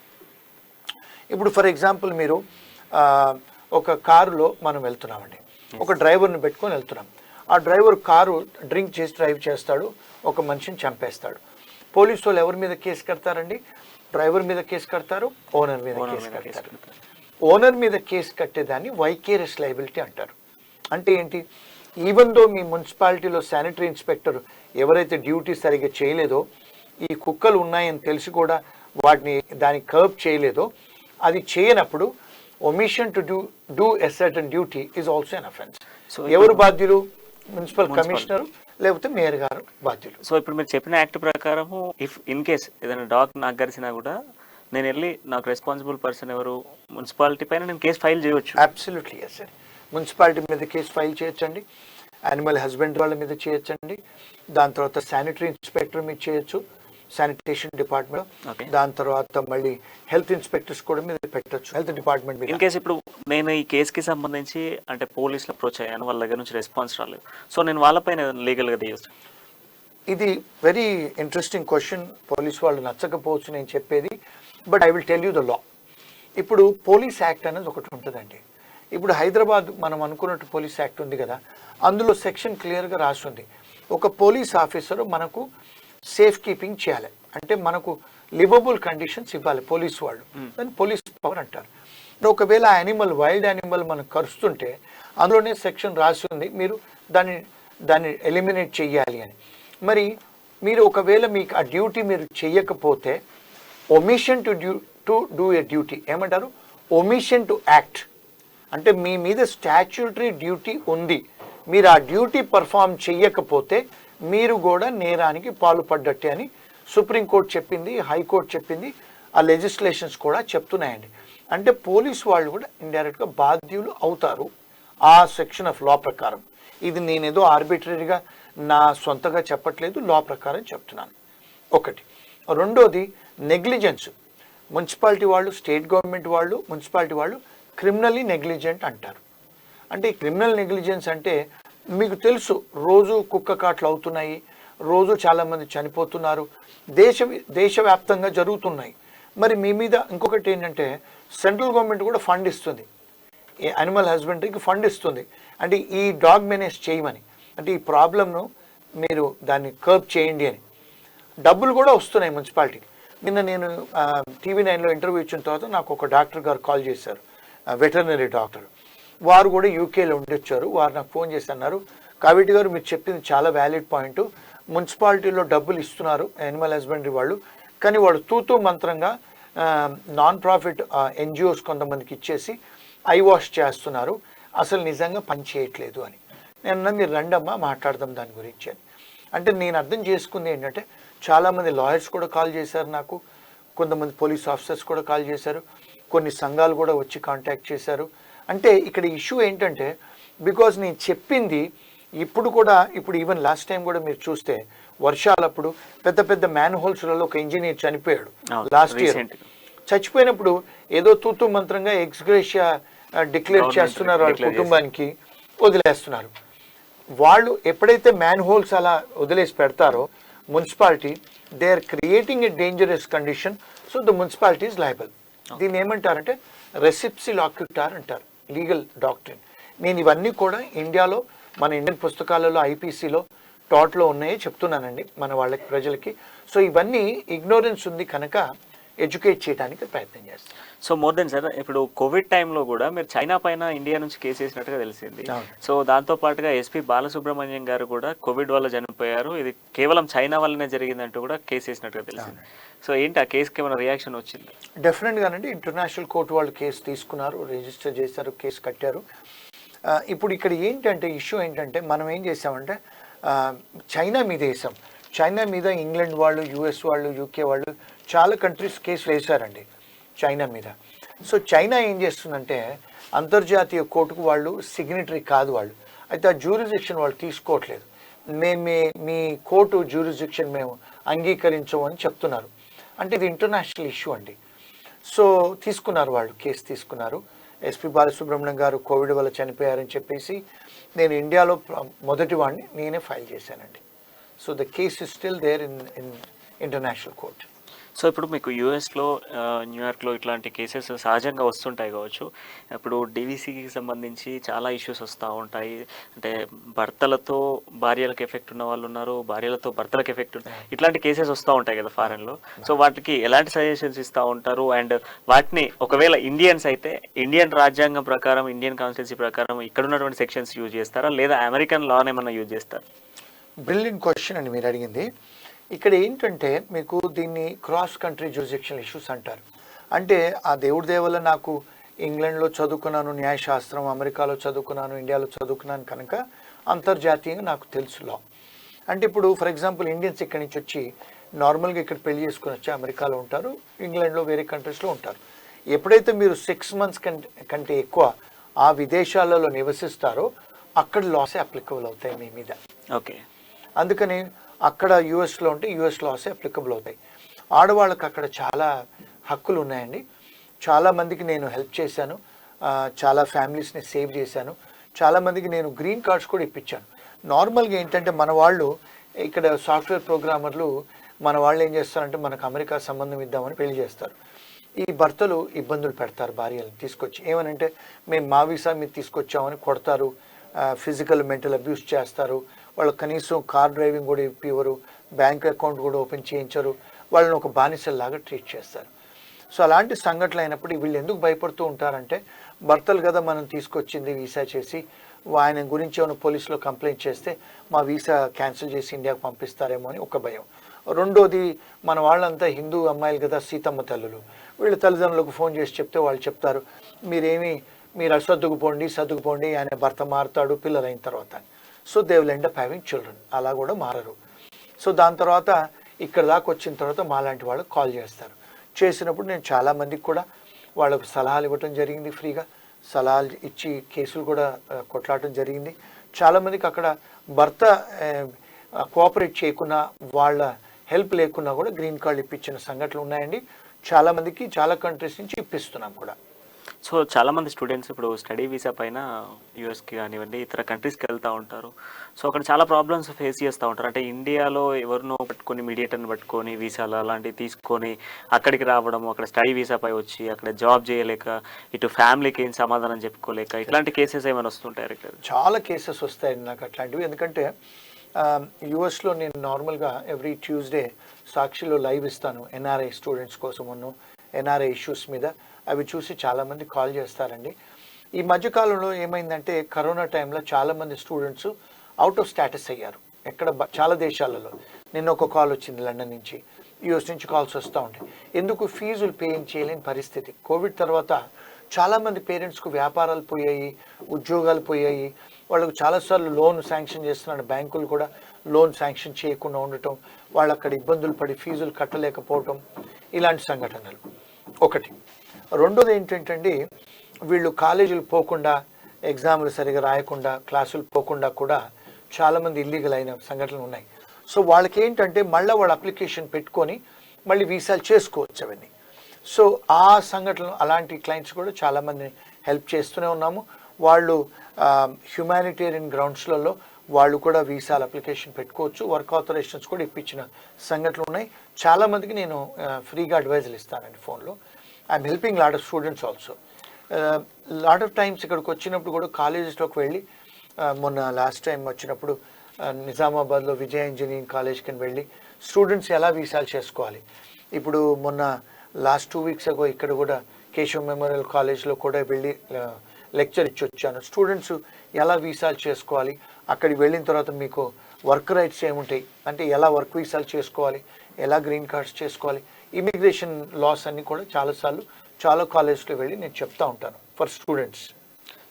ఇప్పుడు ఫర్ ఎగ్జాంపుల్ మీరు ఒక కారులో మనం వెళ్తున్నామండి, ఒక డ్రైవర్ని పెట్టుకొని వెళ్తున్నాం. ఆ డ్రైవర్ కారు డ్రింక్ చేసి డ్రైవ్ చేస్తాడు, ఒక మనిషిని చంపేస్తాడు. పోలీసు వాళ్ళు ఎవరి మీద కేసు కడతారండి? డ్రైవర్ మీద కేసు కడతారు, ఓనర్ మీద కేసు కడతారు. ఓనర్ మీద కేసు కట్టేదాన్ని వైకేరియస్ లయబిలిటీ అంటారు. అంటే ఏంటి? ఈవెన్ దో మీ మున్సిపాలిటీలో శానిటరీ ఇన్స్పెక్టర్ ఎవరైతే డ్యూటీ సరిగ్గా చేయలేదో, ఈ కుక్కలు ఉన్నాయని తెలిసి కూడా వాటిని దానికి కర్బ్ చేయలేదో, అది చేయనప్పుడు omission to do a certain duty is also an offence. So ఎవరు బాధ్యులు? మున్సిపల్ కమిషనర్ లేకపోతే మేయర్ గారు బాధ్యులు. సో ఇప్పుడు మీరు చెప్పిన యాక్ట్ ప్రకారము ఇఫ్ ఇన్ కేస్ ఏదైనా డాగ్ నాకు గరిచినా కూడా నేను వెళ్ళి నాకు రెస్పాన్సిబుల్ పర్సన్ ఎవరు, మున్సిపాలిటీ పైన నేను కేసు ఫైల్ చేయవచ్చు. Absolutely yes sir. మున్సిపాలిటీ మీద కేసు ఫైల్ చేయొచ్చండి, యానిమల్ హస్బెండరీ వాళ్ళ మీద చేయొచ్చండి, దాని తర్వాత శానిటరీ ఇన్స్పెక్టర్ మీద చేయొచ్చు, శానిటేషన్ డిపార్ట్మెంట్, దాని తర్వాత మళ్ళీ హెల్త్ ఇన్స్పెక్టర్స్ కూడా మీద పెట్టచ్చు, హెల్త్ డిపార్ట్మెంట్ మీద. ఇన్ కేసు ఇప్పుడు నేను ఈ కేసుకి సంబంధించి అంటే పోలీసులు అప్రోచ్ అయ్యాను, వాళ్ళ దగ్గర నుంచి రెస్పాన్స్ రాలేదు, సో నేను వాళ్ళపైన లీగల్గా తీయచ్చు. ఇది వెరీ ఇంట్రెస్టింగ్ క్వశ్చన్. పోలీస్ వాళ్ళు నచ్చకపోవచ్చు నేను చెప్పేది, but I will tell you the law. ఇప్పుడు పోలీస్ యాక్ట్ అనేది ఒకటి ఉంటుందండి. ఇప్పుడు హైదరాబాద్ మనం అనుకున్నట్టు పోలీస్ యాక్ట్ ఉంది కదా, అందులో సెక్షన్ క్లియర్గా రాసి ఉంది. ఒక పోలీస్ ఆఫీసర్ మనకు సేఫ్ కీపింగ్ చేయాలి, అంటే మనకు లివబుల్ కండిషన్స్ ఇవ్వాలి పోలీస్ వాళ్ళు, దాన్ని పోలీస్ పవర్ అంటారు. ఒకవేళ యానిమల్, వైల్డ్ యానిమల్ మనకు కరుస్తుంటే అందులోనే సెక్షన్ రాసి ఉంది, మీరు దాన్ని ఎలిమినేట్ చెయ్యాలి అని. మరి మీరు ఒకవేళ మీకు ఆ డ్యూటీ మీరు చెయ్యకపోతే omission to do a duty ఏమంటారు? Omission to act. అంటే మీ మీద స్టాట్యూటరీ డ్యూటీ ఉంది, మీరు ఆ డ్యూటీ పర్ఫామ్ చెయ్యకపోతే మీరు కూడా నేరానికి పాల్పడ్డట్టే అని సుప్రీంకోర్టు చెప్పింది, హైకోర్టు చెప్పింది, ఆ లెజిస్లేషన్స్ కూడా చెప్తున్నాయండి. అంటే పోలీసు వాళ్ళు కూడా ఇండైరెక్ట్గా బాధ్యులు అవుతారు ఆ సెక్షన్ ఆఫ్ లా ప్రకారం. ఇది నేనేదో ఆర్బిటరీగా నా సొంతగా చెప్పట్లేదు, లా ప్రకారం చెప్తున్నాను. ఒకటి. రెండోది నెగ్లిజెన్స్. మున్సిపాలిటీ వాళ్ళు, స్టేట్ గవర్నమెంట్ వాళ్ళు, మున్సిపాలిటీ వాళ్ళు క్రిమినల్లీ నెగ్లిజెంట్ అంటారు. అంటే క్రిమినల్ నెగ్లిజెన్స్ అంటే మీకు తెలుసు, రోజు కుక్క కాట్లు అవుతున్నాయి, రోజు చాలామంది చనిపోతున్నారు, దేశవ్యాప్తంగా జరుగుతున్నాయి. మరి మీ మీద ఇంకొకటి ఏంటంటే, సెంట్రల్ గవర్నమెంట్ కూడా ఫండ్ ఇస్తుంది, యానిమల్ హస్బెండరీకి ఫండ్ ఇస్తుంది, అంటే ఈ డాగ్ మేనేజ్ చేయమని, అంటే ఈ ప్రాబ్లమ్ను మీరు దాన్ని కర్బ్ చేయండి అని. డబ్బులు కూడా వస్తున్నాయి మున్సిపాలిటీకి. నిన్న నేను TV9లో ఇంటర్వ్యూ ఇచ్చిన తర్వాత నాకు ఒక డాక్టర్ గారు కాల్ చేశారు, వెటర్నరీ డాక్టర్. వారు కూడా యూకేలో ఉండొచ్చారు. వారు నాకు ఫోన్ చేసి అన్నారు, కావేటి గారు మీరు చెప్పింది చాలా వ్యాలిడ్ పాయింట్, మున్సిపాలిటీలో డబ్బులు ఇస్తున్నారు యానిమల్ హస్బెండరీ వాళ్ళు, కానీ వాళ్ళు తూతూ మంత్రంగా నాన్ ప్రాఫిట్ NGOs కొంతమందికి ఇచ్చేసి ఐ వాష్ చేస్తున్నారు, అసలు నిజంగా పని చేయట్లేదు అని. నేను మీరు రండమ్మా మాట్లాడదాం దాని గురించి అని. అంటే నేను అర్థం చేసుకుంది ఏంటంటే, చాలామంది లాయర్స్ కూడా కాల్ చేశారు నాకు, కొంతమంది పోలీస్ ఆఫీసర్స్ కూడా కాల్ చేశారు, కొన్ని సంఘాలు కూడా వచ్చి కాంటాక్ట్ చేశారు. అంటే ఇక్కడ ఇష్యూ ఏంటంటే, బికాజ్ నేను చెప్పింది ఇప్పుడు ఈవెన్ లాస్ట్ టైం కూడా మీరు చూస్తే వర్షాలప్పుడు పెద్ద పెద్ద మ్యాన్ హోల్స్లలో ఒక ఇంజనీర్ చనిపోయాడు లాస్ట్ ఇయర్. చచ్చిపోయినప్పుడు ఏదో తూతూ మంత్రంగా ఎక్స్గ్రేషియా డిక్లేర్ చేస్తున్నారు, వాళ్ళ కుటుంబానికి వదిలేస్తున్నారు. వాళ్ళు ఎప్పుడైతే మ్యాన్ హోల్స్ అలా వదిలేసి పెడతారో municipality, they are creating a dangerous condition, so the municipality is liable. దీన్ని ఏమంటారంటే రెసిప్సీ లాక్యుటార్ అంటారు, లీగల్ డాక్ట్రిన్. నేను ఇవన్నీ కూడా ఇండియాలో మన ఇండియన్ పుస్తకాలలో IPCలో టాట్లో ఉన్నాయే చెప్తున్నానండి మన వాళ్ళకి ప్రజలకి. సో ఇవన్నీ ఇగ్నోరెన్స్ ఉంది కనుక ఎడ్యుకేట్ చేయడానికి ప్రయత్నం చేస్తాం. సో మోర్ దెన్ సార్, ఇప్పుడు కోవిడ్ టైంలో కూడా మీరు చైనా పైన ఇండియా నుంచి కేసు వేసినట్టుగా తెలిసింది. అవును. సో దాంతో పాటుగా ఎస్పీ బాలసుబ్రహ్మణ్యం గారు కూడా కోవిడ్ వల్ల చనిపోయారు, ఇది కేవలం చైనా వల్లనే జరిగిందంటూ కూడా కేసు వేసినట్టుగా తెలిసింది. సో ఏంటి ఆ కేసుకి ఏమైనా రియాక్షన్ వచ్చింది? డెఫినెట్గానండి ఇంటర్నేషనల్ కోర్టు వాళ్ళు కేసు తీసుకున్నారు, రిజిస్టర్ చేశారు, కేసు కట్టారు. ఇప్పుడు ఇక్కడ ఏంటంటే ఇష్యూ ఏంటంటే మనం ఏం చేసామంటే చైనా మీద వేసాం. చైనా మీద ఇంగ్లాండ్ వాళ్ళు, యూఎస్ వాళ్ళు, యూకే వాళ్ళు చాలా కంట్రీస్ కేసులు వేశారండి చైనా మీద. సో చైనా ఏం చేస్తుందంటే అంతర్జాతీయ కోర్టుకు వాళ్ళు సిగ్నేటరీ కాదు వాళ్ళు, అయితే ఆ జ్యూరిస్డిక్షన్ వాళ్ళు తీసుకోవట్లేదు. మీ కోర్టు జ్యూరిస్డిక్షన్ మేము అంగీకరించము అని చెప్తున్నారు. అంటే ఇది ఇంటర్నేషనల్ ఇష్యూ అండి. సో తీసుకున్నారు వాళ్ళు, కేసు తీసుకున్నారు. ఎస్పీ బాలసుబ్రహ్మణ్యం గారు కోవిడ్ వల్ల చనిపోయారని చెప్పేసి నేను ఇండియాలో మొదటి వాడిని నేనే ఫైల్ చేశానండి. So the case is still there in international court. సో ఇప్పుడు మీకు యూఎస్లో, న్యూయార్క్లో ఇట్లాంటి కేసెస్ సహజంగా వస్తుంటాయి కావచ్చు. ఇప్పుడు డీవీసీకి సంబంధించి చాలా ఇష్యూస్ వస్తూ ఉంటాయి. అంటే భర్తలతో భార్యలకు ఎఫెక్ట్ ఉన్న వాళ్ళు ఉన్నారు, భార్యలతో భర్తలకు ఎఫెక్ట్ ఇట్లాంటి కేసెస్ వస్తూ ఉంటాయి కదా ఫారెన్లో. సో వాటికి ఎలాంటి సజెషన్స్ ఇస్తూ ఉంటారు? అండ్ వాటిని ఒకవేళ ఇండియన్స్ అయితే ఇండియన్ రాజ్యాంగం ప్రకారం, ఇండియన్ కాన్స్టిట్యూన్సీ ప్రకారం ఇక్కడ ఉన్నటువంటి సెక్షన్స్ యూజ్ చేస్తారా, లేదా అమెరికన్ లాన్ ఏమన్నా యూజ్ చేస్తారా? బ్రిలియంట్ క్వశ్చన్ అండి మీరు అడిగింది. ఇక్కడ ఏంటంటే మీకు దీన్ని క్రాస్ కంట్రీ జ్యూరిస్డిక్షన్ ఇష్యూస్ అంటారు. అంటే ఆ దేవుడి దేవల్ల నాకు ఇంగ్లాండ్లో చదువుకున్నాను న్యాయశాస్త్రం, అమెరికాలో చదువుకున్నాను, ఇండియాలో చదువుకున్నాను కనుక అంతర్జాతీయంగా నాకు తెలుసు లా. అంటే ఇప్పుడు ఫర్ ఎగ్జాంపుల్ ఇండియన్స్ ఇక్కడి నుంచి వచ్చి నార్మల్గా ఇక్కడ పెళ్లి చేసుకుని వచ్చి అమెరికాలో ఉంటారు, ఇంగ్లాండ్లో వేరే కంట్రీస్లో ఉంటారు. ఎప్పుడైతే మీరు 6 months కంటే ఎక్కువ ఆ విదేశాలలో నివసిస్తారో అక్కడ లాసే అప్లికబుల్ అవుతాయి మీ మీద. ఓకే. అందుకని అక్కడ యూఎస్లో ఉంటే యూఎస్ లాసే అప్లికబుల్ అవుతాయి. ఆడవాళ్ళకి అక్కడ చాలా హక్కులు ఉన్నాయండి. చాలామందికి నేను హెల్ప్ చేశాను, చాలా ఫ్యామిలీస్ని సేవ్ చేశాను, చాలామందికి నేను గ్రీన్ కార్డ్స్ కూడా ఇప్పించాను. నార్మల్గా ఏంటంటే మన వాళ్ళు ఇక్కడ సాఫ్ట్వేర్ ప్రోగ్రామర్లు మన వాళ్ళు ఏం చేస్తారంటే మనకు అమెరికా సంబంధం ఇద్దామని పెళ్లి చేస్తారు. ఈ భర్తలు ఇబ్బందులు పెడతారు భార్యలను తీసుకొచ్చి. ఏమనంటే మేము మా వీసా మీద తీసుకొచ్చామని కొడతారు, ఫిజికల్ మెంటల్ అబ్యూస్ చేస్తారు. వాళ్ళకి కనీసం కార్ డ్రైవింగ్ కూడా ఇవ్వరు, బ్యాంక్ అకౌంట్ కూడా ఓపెన్ చేయించరు, వాళ్ళని ఒక బానిసల్లాగా ట్రీట్ చేస్తారు. సో అలాంటి సంఘటనలు అయినప్పుడు వీళ్ళు ఎందుకు భయపడుతూ ఉంటారంటే భర్తలు కదా మనం తీసుకొచ్చింది వీసా చేసి, ఆయన గురించి ఏమైనా పోలీసులో కంప్లైంట్ చేస్తే మా వీసా క్యాన్సిల్ చేసి ఇండియాకు పంపిస్తారేమో అని ఒక భయం. రెండోది మన వాళ్ళంతా హిందూ అమ్మాయిలు కదా, సీతమ్మ తల్లులు, వీళ్ళ తల్లిదండ్రులకు ఫోన్ చేసి చెప్తే వాళ్ళు చెప్తారు మీరు సర్దుకుపోండి, ఆయన భర్త మారుతాడు పిల్లలైన తర్వాత. So they will end up having children. అలా కూడా మారరు. సో దాని తర్వాత ఇక్కడ దాకా వచ్చిన తర్వాత మాలాంటి వాళ్ళకి కాల్ చేస్తారు. చేసినప్పుడు నేను చాలామందికి కూడా వాళ్ళకు సలహాలు ఇవ్వటం జరిగింది, ఫ్రీగా సలహాలు ఇచ్చి కేసులు కూడా కొట్లాడటం జరిగింది. చాలామందికి అక్కడ భర్త కోఆపరేట్ చేయకున్నా, వాళ్ళ హెల్ప్ లేకున్నా కూడా గ్రీన్ కార్డు ఇప్పించిన సంఘటనలు ఉన్నాయండి. చాలామందికి చాలా కంట్రీస్ నుంచి ఇప్పిస్తున్నాం కూడా. సో చాలామంది స్టూడెంట్స్ ఇప్పుడు స్టడీ వీసా పైన యూఎస్కి కానివ్వండి ఇతర కంట్రీస్కి వెళ్తూ ఉంటారు. సో అక్కడ చాలా ప్రాబ్లమ్స్ ఫేస్ చేస్తూ ఉంటారు. అంటే ఇండియాలో ఎవరినో పట్టుకొని మీడియేటర్ని పట్టుకొని వీసాలు అలాంటివి తీసుకొని అక్కడికి రావడం, అక్కడ స్టడీ వీసాపై వచ్చి అక్కడ జాబ్ చేయలేక, ఇటు ఫ్యామిలీకి ఏం సమాధానం చెప్పుకోలేక, ఇట్లాంటి కేసెస్ ఏమైనా వస్తుంటారు ఇక్కడ? చాలా కేసెస్ వస్తాయండి నాకు అట్లాంటివి. ఎందుకంటే యూఎస్లో నేను నార్మల్గా ఎవ్రీ ట్యూస్డే సాక్షిలో లైవ్ ఇస్తాను ఎన్ఆర్ఐ స్టూడెంట్స్ కోసమును ఎన్ఆర్ఐ ఇష్యూస్ మీద. అవి చూసి చాలామంది కాల్ చేస్తారండి. ఈ మధ్యకాలంలో ఏమైందంటే కరోనా టైంలో చాలామంది స్టూడెంట్స్ అవుట్ ఆఫ్ స్టేటస్ అయ్యారు చాలా దేశాలలో. నిన్న ఒక కాల్ వచ్చింది లండన్ నుంచి, యూఎస్ నుంచి కాల్స్ వస్తూ ఉంటాయి. ఎందుకు ఫీజులు పే చేయలేని పరిస్థితి. కోవిడ్ తర్వాత చాలామంది పేరెంట్స్కు వ్యాపారాలు పోయాయి, ఉద్యోగాలు పోయాయి, వాళ్ళకు చాలాసార్లు లోన్ శాంక్షన్ చేస్తున్నాడు, బ్యాంకులు కూడా లోన్ శాంక్షన్ చేయకుండా ఉండటం, వాళ్ళు అక్కడ ఇబ్బందులు పడి ఫీజులు కట్టలేకపోవటం, ఇలాంటి సంఘటనలు ఒకటి. రెండోది ఏంటంటే వీళ్ళు కాలేజీలు పోకుండా, ఎగ్జాములు సరిగా రాయకుండా, క్లాసులు పోకుండా కూడా చాలామంది ఇల్లీగల్ అయిన సంఘటనలు ఉన్నాయి. సో వాళ్ళకి ఏంటంటే మళ్ళీ వాళ్ళ అప్లికేషన్ పెట్టుకొని మళ్ళీ వీసాలు చేసుకోవచ్చు అవన్నీ. సో ఆ సంఘటనలు అలాంటి క్లయింట్స్ కూడా చాలామంది హెల్ప్ చేస్తూనే ఉన్నాము. వాళ్ళు హ్యుమానిటేరియన్ గ్రౌండ్స్లలో వాళ్ళు కూడా వీసాల అప్లికేషన్ పెట్టుకోవచ్చు, వర్క్ ఆథరైజేషన్స్ కూడా ఇప్పించిన సంఘటనలు ఉన్నాయి. చాలామందికి నేను ఫ్రీగా అడ్వైజులు ఇస్తానండి ఫోన్లో. I'm helping lot of students also. Lot of times ఇక్కడికి వచ్చినప్పుడు కూడా కాలేజెస్లోకి వెళ్ళి, మొన్న లాస్ట్ టైం వచ్చినప్పుడు నిజామాబాద్లో విజయ ఇంజనీరింగ్ కాలేజ్కి వెళ్ళి స్టూడెంట్స్ ఎలా వీసాలు చేసుకోవాలి. ఇప్పుడు మొన్న లాస్ట్ 2 weeks ago ఇక్కడ కూడా కేశవ్ మెమోరియల్ కాలేజ్లో కూడా వెళ్ళి లెక్చర్ ఇచ్చి వచ్చాను. స్టూడెంట్స్ ఎలా వీసాలు చేసుకోవాలి, అక్కడికి వెళ్ళిన తర్వాత మీకు వర్క్ రైట్స్ ఏముంటాయి, అంటే ఎలా వర్క్ వీసాలు చేసుకోవాలి, ఎలా గ్రీన్ కార్డ్స్ చేసుకోవాలి, ఇమిగ్రేషన్ లాస్ అన్నీ కూడా చాలా కాలేజ్లో వెళ్ళి నేను చెప్తా ఉంటాను ఫర్ స్టూడెంట్స్.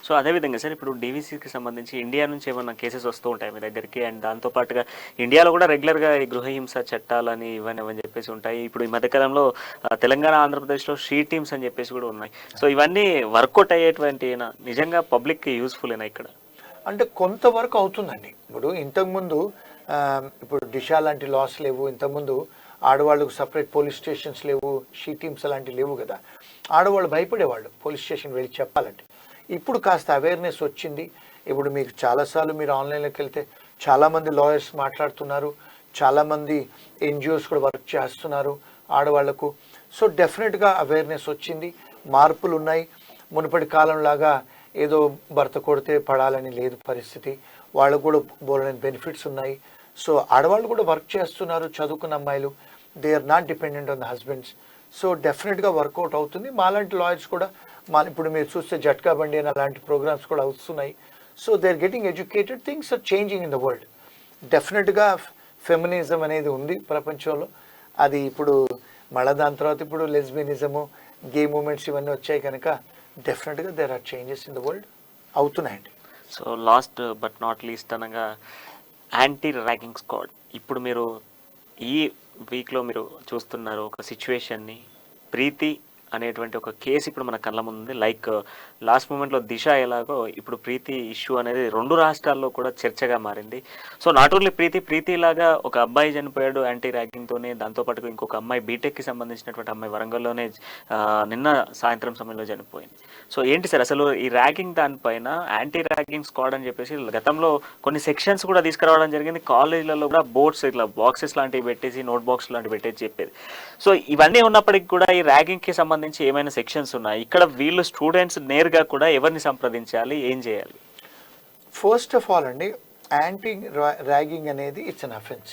సో అదేవిధంగా సార్, ఇప్పుడు డీవీసీకి సంబంధించి ఇండియా నుంచి ఏమైనా కేసెస్ వస్తూ ఉంటాయి మీ దగ్గరికి, అండ్ దాంతోపాటుగా ఇండియాలో కూడా రెగ్యులర్గా ఈ గృహహింస చట్టాలని ఇవన్నీ చెప్పేసి ఉంటాయి. ఇప్పుడు ఈ మధ్యకాలంలో తెలంగాణ ఆంధ్రప్రదేశ్లో షీ టీమ్స్ అని చెప్పేసి కూడా ఉన్నాయి. సో ఇవన్నీ వర్కౌట్ అయ్యేటువంటి నిజంగా పబ్లిక్కి యూస్ఫుల్ అయినా ఇక్కడ అంటే కొంతవరకు అవుతుందండి. ఇప్పుడు ఇంతకుముందు ఇప్పుడు దిశా లాంటి లాస్ లేవు, ఇంతకుముందు ఆడవాళ్ళకు సపరేట్ పోలీస్ స్టేషన్స్ లేవు, షీ టీమ్స్ అలాంటివి లేవు కదా. ఆడవాళ్ళు భయపడేవాళ్ళు పోలీస్ స్టేషన్ వెళ్ళి చెప్పాలంటే. ఇప్పుడు కాస్త అవేర్నెస్ వచ్చింది. ఇప్పుడు మీకు చాలాసార్లు మీరు ఆన్లైన్లోకి వెళ్తే చాలామంది లాయర్స్ మాట్లాడుతున్నారు, చాలామంది ఎన్జిఓస్ కూడా వర్క్ చేస్తున్నారు ఆడవాళ్లకు. సో డెఫినెట్గా అవేర్నెస్ వచ్చింది, మార్పులు ఉన్నాయి. మునుపటి కాలంలాగా ఏదో భర్త కొడితే పడాలని లేదు పరిస్థితి, వాళ్ళకు కూడా బోలెడని బెనిఫిట్స్ ఉన్నాయి. సో ఆడవాళ్ళు కూడా వర్క్ చేస్తున్నారు, చదువుకున్న అమ్మాయిలు, they are not dependent on the husbands. So డెఫినెట్గా వర్కౌట్ అవుతుంది. మాలాంటి లాయర్స్ కూడా ఇప్పుడు మీరు చూస్తే జట్కా బండి అని అలాంటి ప్రోగ్రామ్స్ కూడా వస్తున్నాయి. So they are getting educated, things are changing in the world. డెఫినెట్గా ఫెమినిజం అనేది ఉంది ప్రపంచంలో. అది ఇప్పుడు మళ్ళీ దాని తర్వాత ఇప్పుడు లెస్బియనిజము, గే మూమెంట్స్ ఇవన్నీ వచ్చాయి కనుక డెఫినెట్గా there are changes in the world అవుతున్నాయండి. So last but not least అనగా యాంటీ ర్యాగింగ్ స్క్వాడ్. ఇప్పుడు మీరు ఈ వీక్లో మీరు చూస్తున్నారు ఒక సిచ్యువేషన్ని, ప్రీతి అనేటువంటి ఒక కేసు ఇప్పుడు మన కళ్ళ ముందు ఉంది. లైక్ లాస్ట్ మూమెంట్లో దిశ ఎలాగో ఇప్పుడు ప్రీతి ఇష్యూ అనేది 2 రాష్ట్రాల్లో కూడా చర్చగా మారింది. సో నాట్ ఓన్లీ ప్రీతి లాగా ఒక అబ్బాయి చనిపోయాడు యాంటీ ర్యాగింగ్తోనే, దాంతోపాటు ఇంకొక అమ్మాయి బీటెక్కి సంబంధించినటువంటి అమ్మాయి వరంగల్లోనే నిన్న సాయంత్రం సమయంలో చనిపోయింది. సో ఏంటి సార్ అసలు ఈ ర్యాగింగ్ దానిపైన యాంటీ ర్యాగింగ్ స్క్వాడ్ అని చెప్పేసి గతంలో కొన్ని సెక్షన్స్ కూడా తీసుకురావడం జరిగింది. కాలేజీలలో కూడా బోర్డ్స్ ఇట్లా బాక్సెస్ లాంటివి పెట్టేసి, నోట్ బాక్స్ లాంటివి పెట్టేసి చెప్పేది. సో ఇవన్నీ ఉన్నప్పటికీ కూడా ఈ ర్యాగింగ్కి సంబంధించి ఏమైనా సెక్షన్స్ ఉన్నాయి ఇక్కడ? వీళ్ళు స్టూడెంట్స్ నేరుగా కూడా ఎవరిని సంప్రదించాలి, ఏం చేయాలి? ఫస్ట్ ఆఫ్ ఆల్ అండి, యాంటీ ర్యాగింగ్ అనేది ఇట్స్ అన్ అఫెన్స్.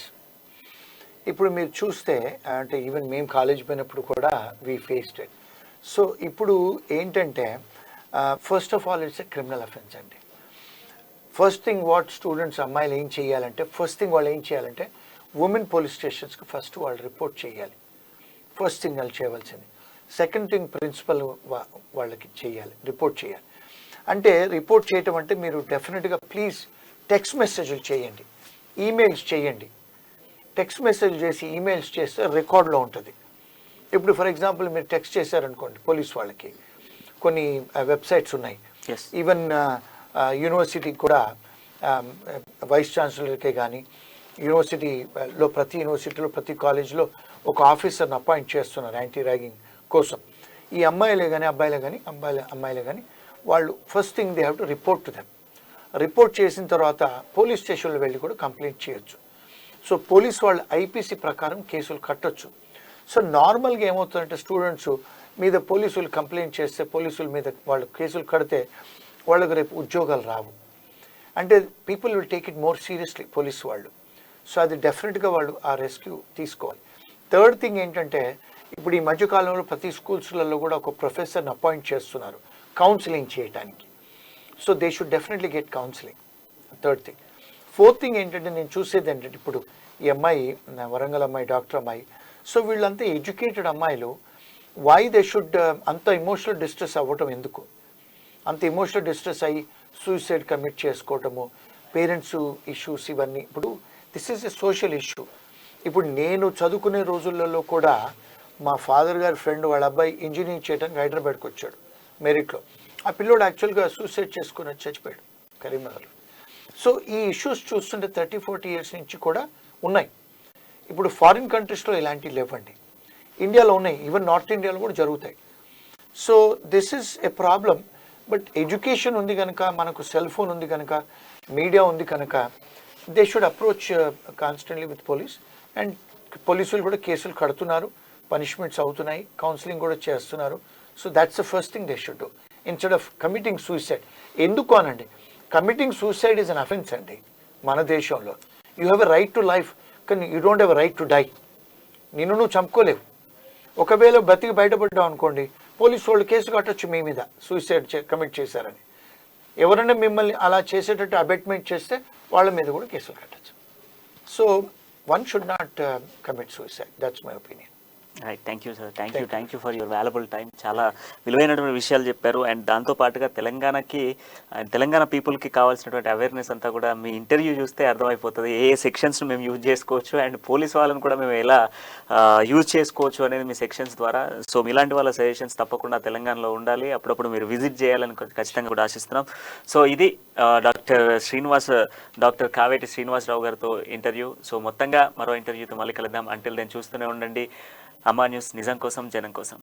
ఇప్పుడు మీరు చూస్తే అంటే ఈవెన్ మేము కాలేజ్ పోయినప్పుడు కూడా వీ ఫేస్డ్ ఇట్. సో ఇప్పుడు ఏంటంటే first of all it's a criminal offence అండి. ఫస్ట్ థింగ్ వాట్ స్టూడెంట్స్ అమ్మాయిలు ఏం చేయాలంటే, ఫస్ట్ థింగ్ వాళ్ళు ఏం చేయాలంటే ఉమెన్ పోలీస్ స్టేషన్స్కి ఫస్ట్ వాళ్ళు రిపోర్ట్ చేయాలి. ఫస్ట్ థింగ్ వాళ్ళు చేయవలసింది. సెకండ్ థింగ్ ప్రిన్సిపల్ వాళ్ళకి చేయాలి, రిపోర్ట్ చేయాలి. అంటే రిపోర్ట్ చేయటం అంటే మీరు డెఫినెట్గా ప్లీజ్ టెక్స్ట్ మెసేజ్లు చేయండి, ఈమెయిల్స్ చేయండి. టెక్స్ట్ మెసేజ్ చేసి ఈమెయిల్స్ చేస్తే రికార్డులో ఉంటుంది. ఇప్పుడు ఫర్ ఎగ్జాంపుల్ మీరు టెక్స్ట్ చేశారనుకోండి పోలీస్ వాళ్ళకి, కొన్ని వెబ్సైట్స్ ఉన్నాయి. ఈవెన్ యూనివర్సిటీకి కూడా వైస్ ఛాన్సలర్కే కానీ యూనివర్సిటీలో ప్రతి యూనివర్సిటీలో ప్రతి కాలేజ్లో ఒక ఆఫీసర్ని అపాయింట్ చేస్తున్నారు యాంటీ ర్యాగింగ్ కోసం. ఈ అమ్మాయిలే కానీ అమ్మాయిలే కానీ వాళ్ళు first thing they have to report to them. Report చేసిన తర్వాత పోలీస్ స్టేషన్లో వెళ్ళి కూడా కంప్లైంట్ చేయొచ్చు. సో పోలీస్ వాళ్ళు ఐపీసీ ప్రకారం కేసులు కట్టొచ్చు. సో నార్మల్గా ఏమవుతుందంటే స్టూడెంట్స్ మీద పోలీసులు కంప్లైంట్ చేస్తే, పోలీసుల మీద వాళ్ళు కేసులు కడితే వాళ్ళకి రేపు ఉద్యోగాలు రావు. అంటే people will take it more seriously police వాళ్ళు. సో అది డెఫినెట్గా వాళ్ళు ఆ రెస్క్యూ తీసుకోవాలి. థర్డ్ థింగ్ ఏంటంటే ఇప్పుడు ఈ మధ్యకాలంలో ప్రతి స్కూల్స్లలో కూడా ఒక ప్రొఫెసర్ని అపాయింట్ చేస్తున్నారు కౌన్సిలింగ్ చేయడానికి. So they should definitely get counselling. Third thing. Fourth thing ఏంటంటే నేను చూసేది ఏంటంటే ఇప్పుడు ఈ అమ్మాయి వరంగల్ అమ్మాయి, డాక్టర్ అమ్మాయి, సో వీళ్ళంతా ఎడ్యుకేటెడ్ అమ్మాయిలు. వై దే షుడ్ అంత ఇమోషనల్ డిస్ట్రెస్ అవ్వటం ఎందుకు? అంత ఇమోషనల్ డిస్ట్రెస్ అయ్యి సూసైడ్ కమిట్ చేసుకోవటము, పేరెంట్స్ ఇష్యూస్ ఇవన్నీ. ఇప్పుడు this is a social issue. ఇప్పుడు నేను చదువుకునే రోజులలో కూడా మా ఫాదర్ గారి ఫ్రెండ్ వాళ్ళ అబ్బాయి ఇంజనీరింగ్ చేయడానికి హైదరాబాద్కి వచ్చాడు మెరిట్లో. ఆ పిల్లోడు యాక్చువల్గా సూసైడ్ చేసుకుని చచ్చిపోయాడు కరీంనగర్లో. సో ఈ ఇష్యూస్ చూస్తుంటే 30-40 years నుంచి కూడా ఉన్నాయి. ఇప్పుడు ఫారిన్ కంట్రీస్లో ఇలాంటివి లేవండి, ఇండియాలో ఉన్నాయి, ఈవెన్ నార్త్ ఇండియాలో కూడా జరుగుతాయి. So this is a problem. But education ఉంది కనుక, మనకు సెల్ ఫోన్ ఉంది కనుక, మీడియా ఉంది కనుక they should approach constantly with police. And పోలీసులు కూడా కేసులు కడుతున్నారు, పనిష్మెంట్స్ అవుతున్నాయి, కౌన్సిలింగ్ కూడా చేస్తున్నారు. So that's the first thing they should do instead of committing suicide. ఎందుకు అనండి, committing suicide is an offence అండి. మన దేశంలో. You have a right to life, కానీ you don't have a right to die. నిన్ను నువ్వు చంపుకోలేవు. ఒకవేళ బతికి బయటపడ్డావు అనుకోండి, పోలీసు వాళ్ళు కేసు కట్టొచ్చు మీ మీద సూసైడ్ కమిట్ చేశారని. ఎవరైనా మిమ్మల్ని అలా చేసేటట్టు అబెట్మెంట్ చేస్తే వాళ్ళ మీద కూడా కేసులు కట్టచ్చు. So one should not commit suicide. That's my opinion. Right, thank you sir, thank you for your valuable time. చాలా విలువైనటువంటి విషయాలు చెప్పారు. అండ్ దాంతోపాటుగా తెలంగాణకి తెలంగాణ పీపుల్కి కావాల్సినటువంటి అవేర్నెస్ అంతా కూడా మీ ఇంటర్వ్యూ చూస్తే అర్థమైపోతుంది. ఏ సెక్షన్స్ను మేము యూజ్ చేసుకోవచ్చు అండ్ పోలీస్ వాళ్ళని కూడా మేము ఎలా యూజ్ చేసుకోవచ్చు అనేది మీ సెక్షన్స్ ద్వారా. సో మీలాంటి వాళ్ళ సజెషన్స్ తప్పకుండా తెలంగాణలో ఉండాలి, అప్పుడప్పుడు మీరు విజిట్ చేయాలని ఖచ్చితంగా కూడా ఆశిస్తున్నాం. సో ఇది డాక్టర్ కావేటి శ్రీనివాసరావు గారితో ఇంటర్వ్యూ. సో మొత్తంగా మరో ఇంటర్వ్యూతో మళ్ళీ కలుద్దాం. అంటిల్ దెన్ చూస్తూనే ఉండండి అమ్మా న్యూస్, నిజం కోసం జనం కోసం.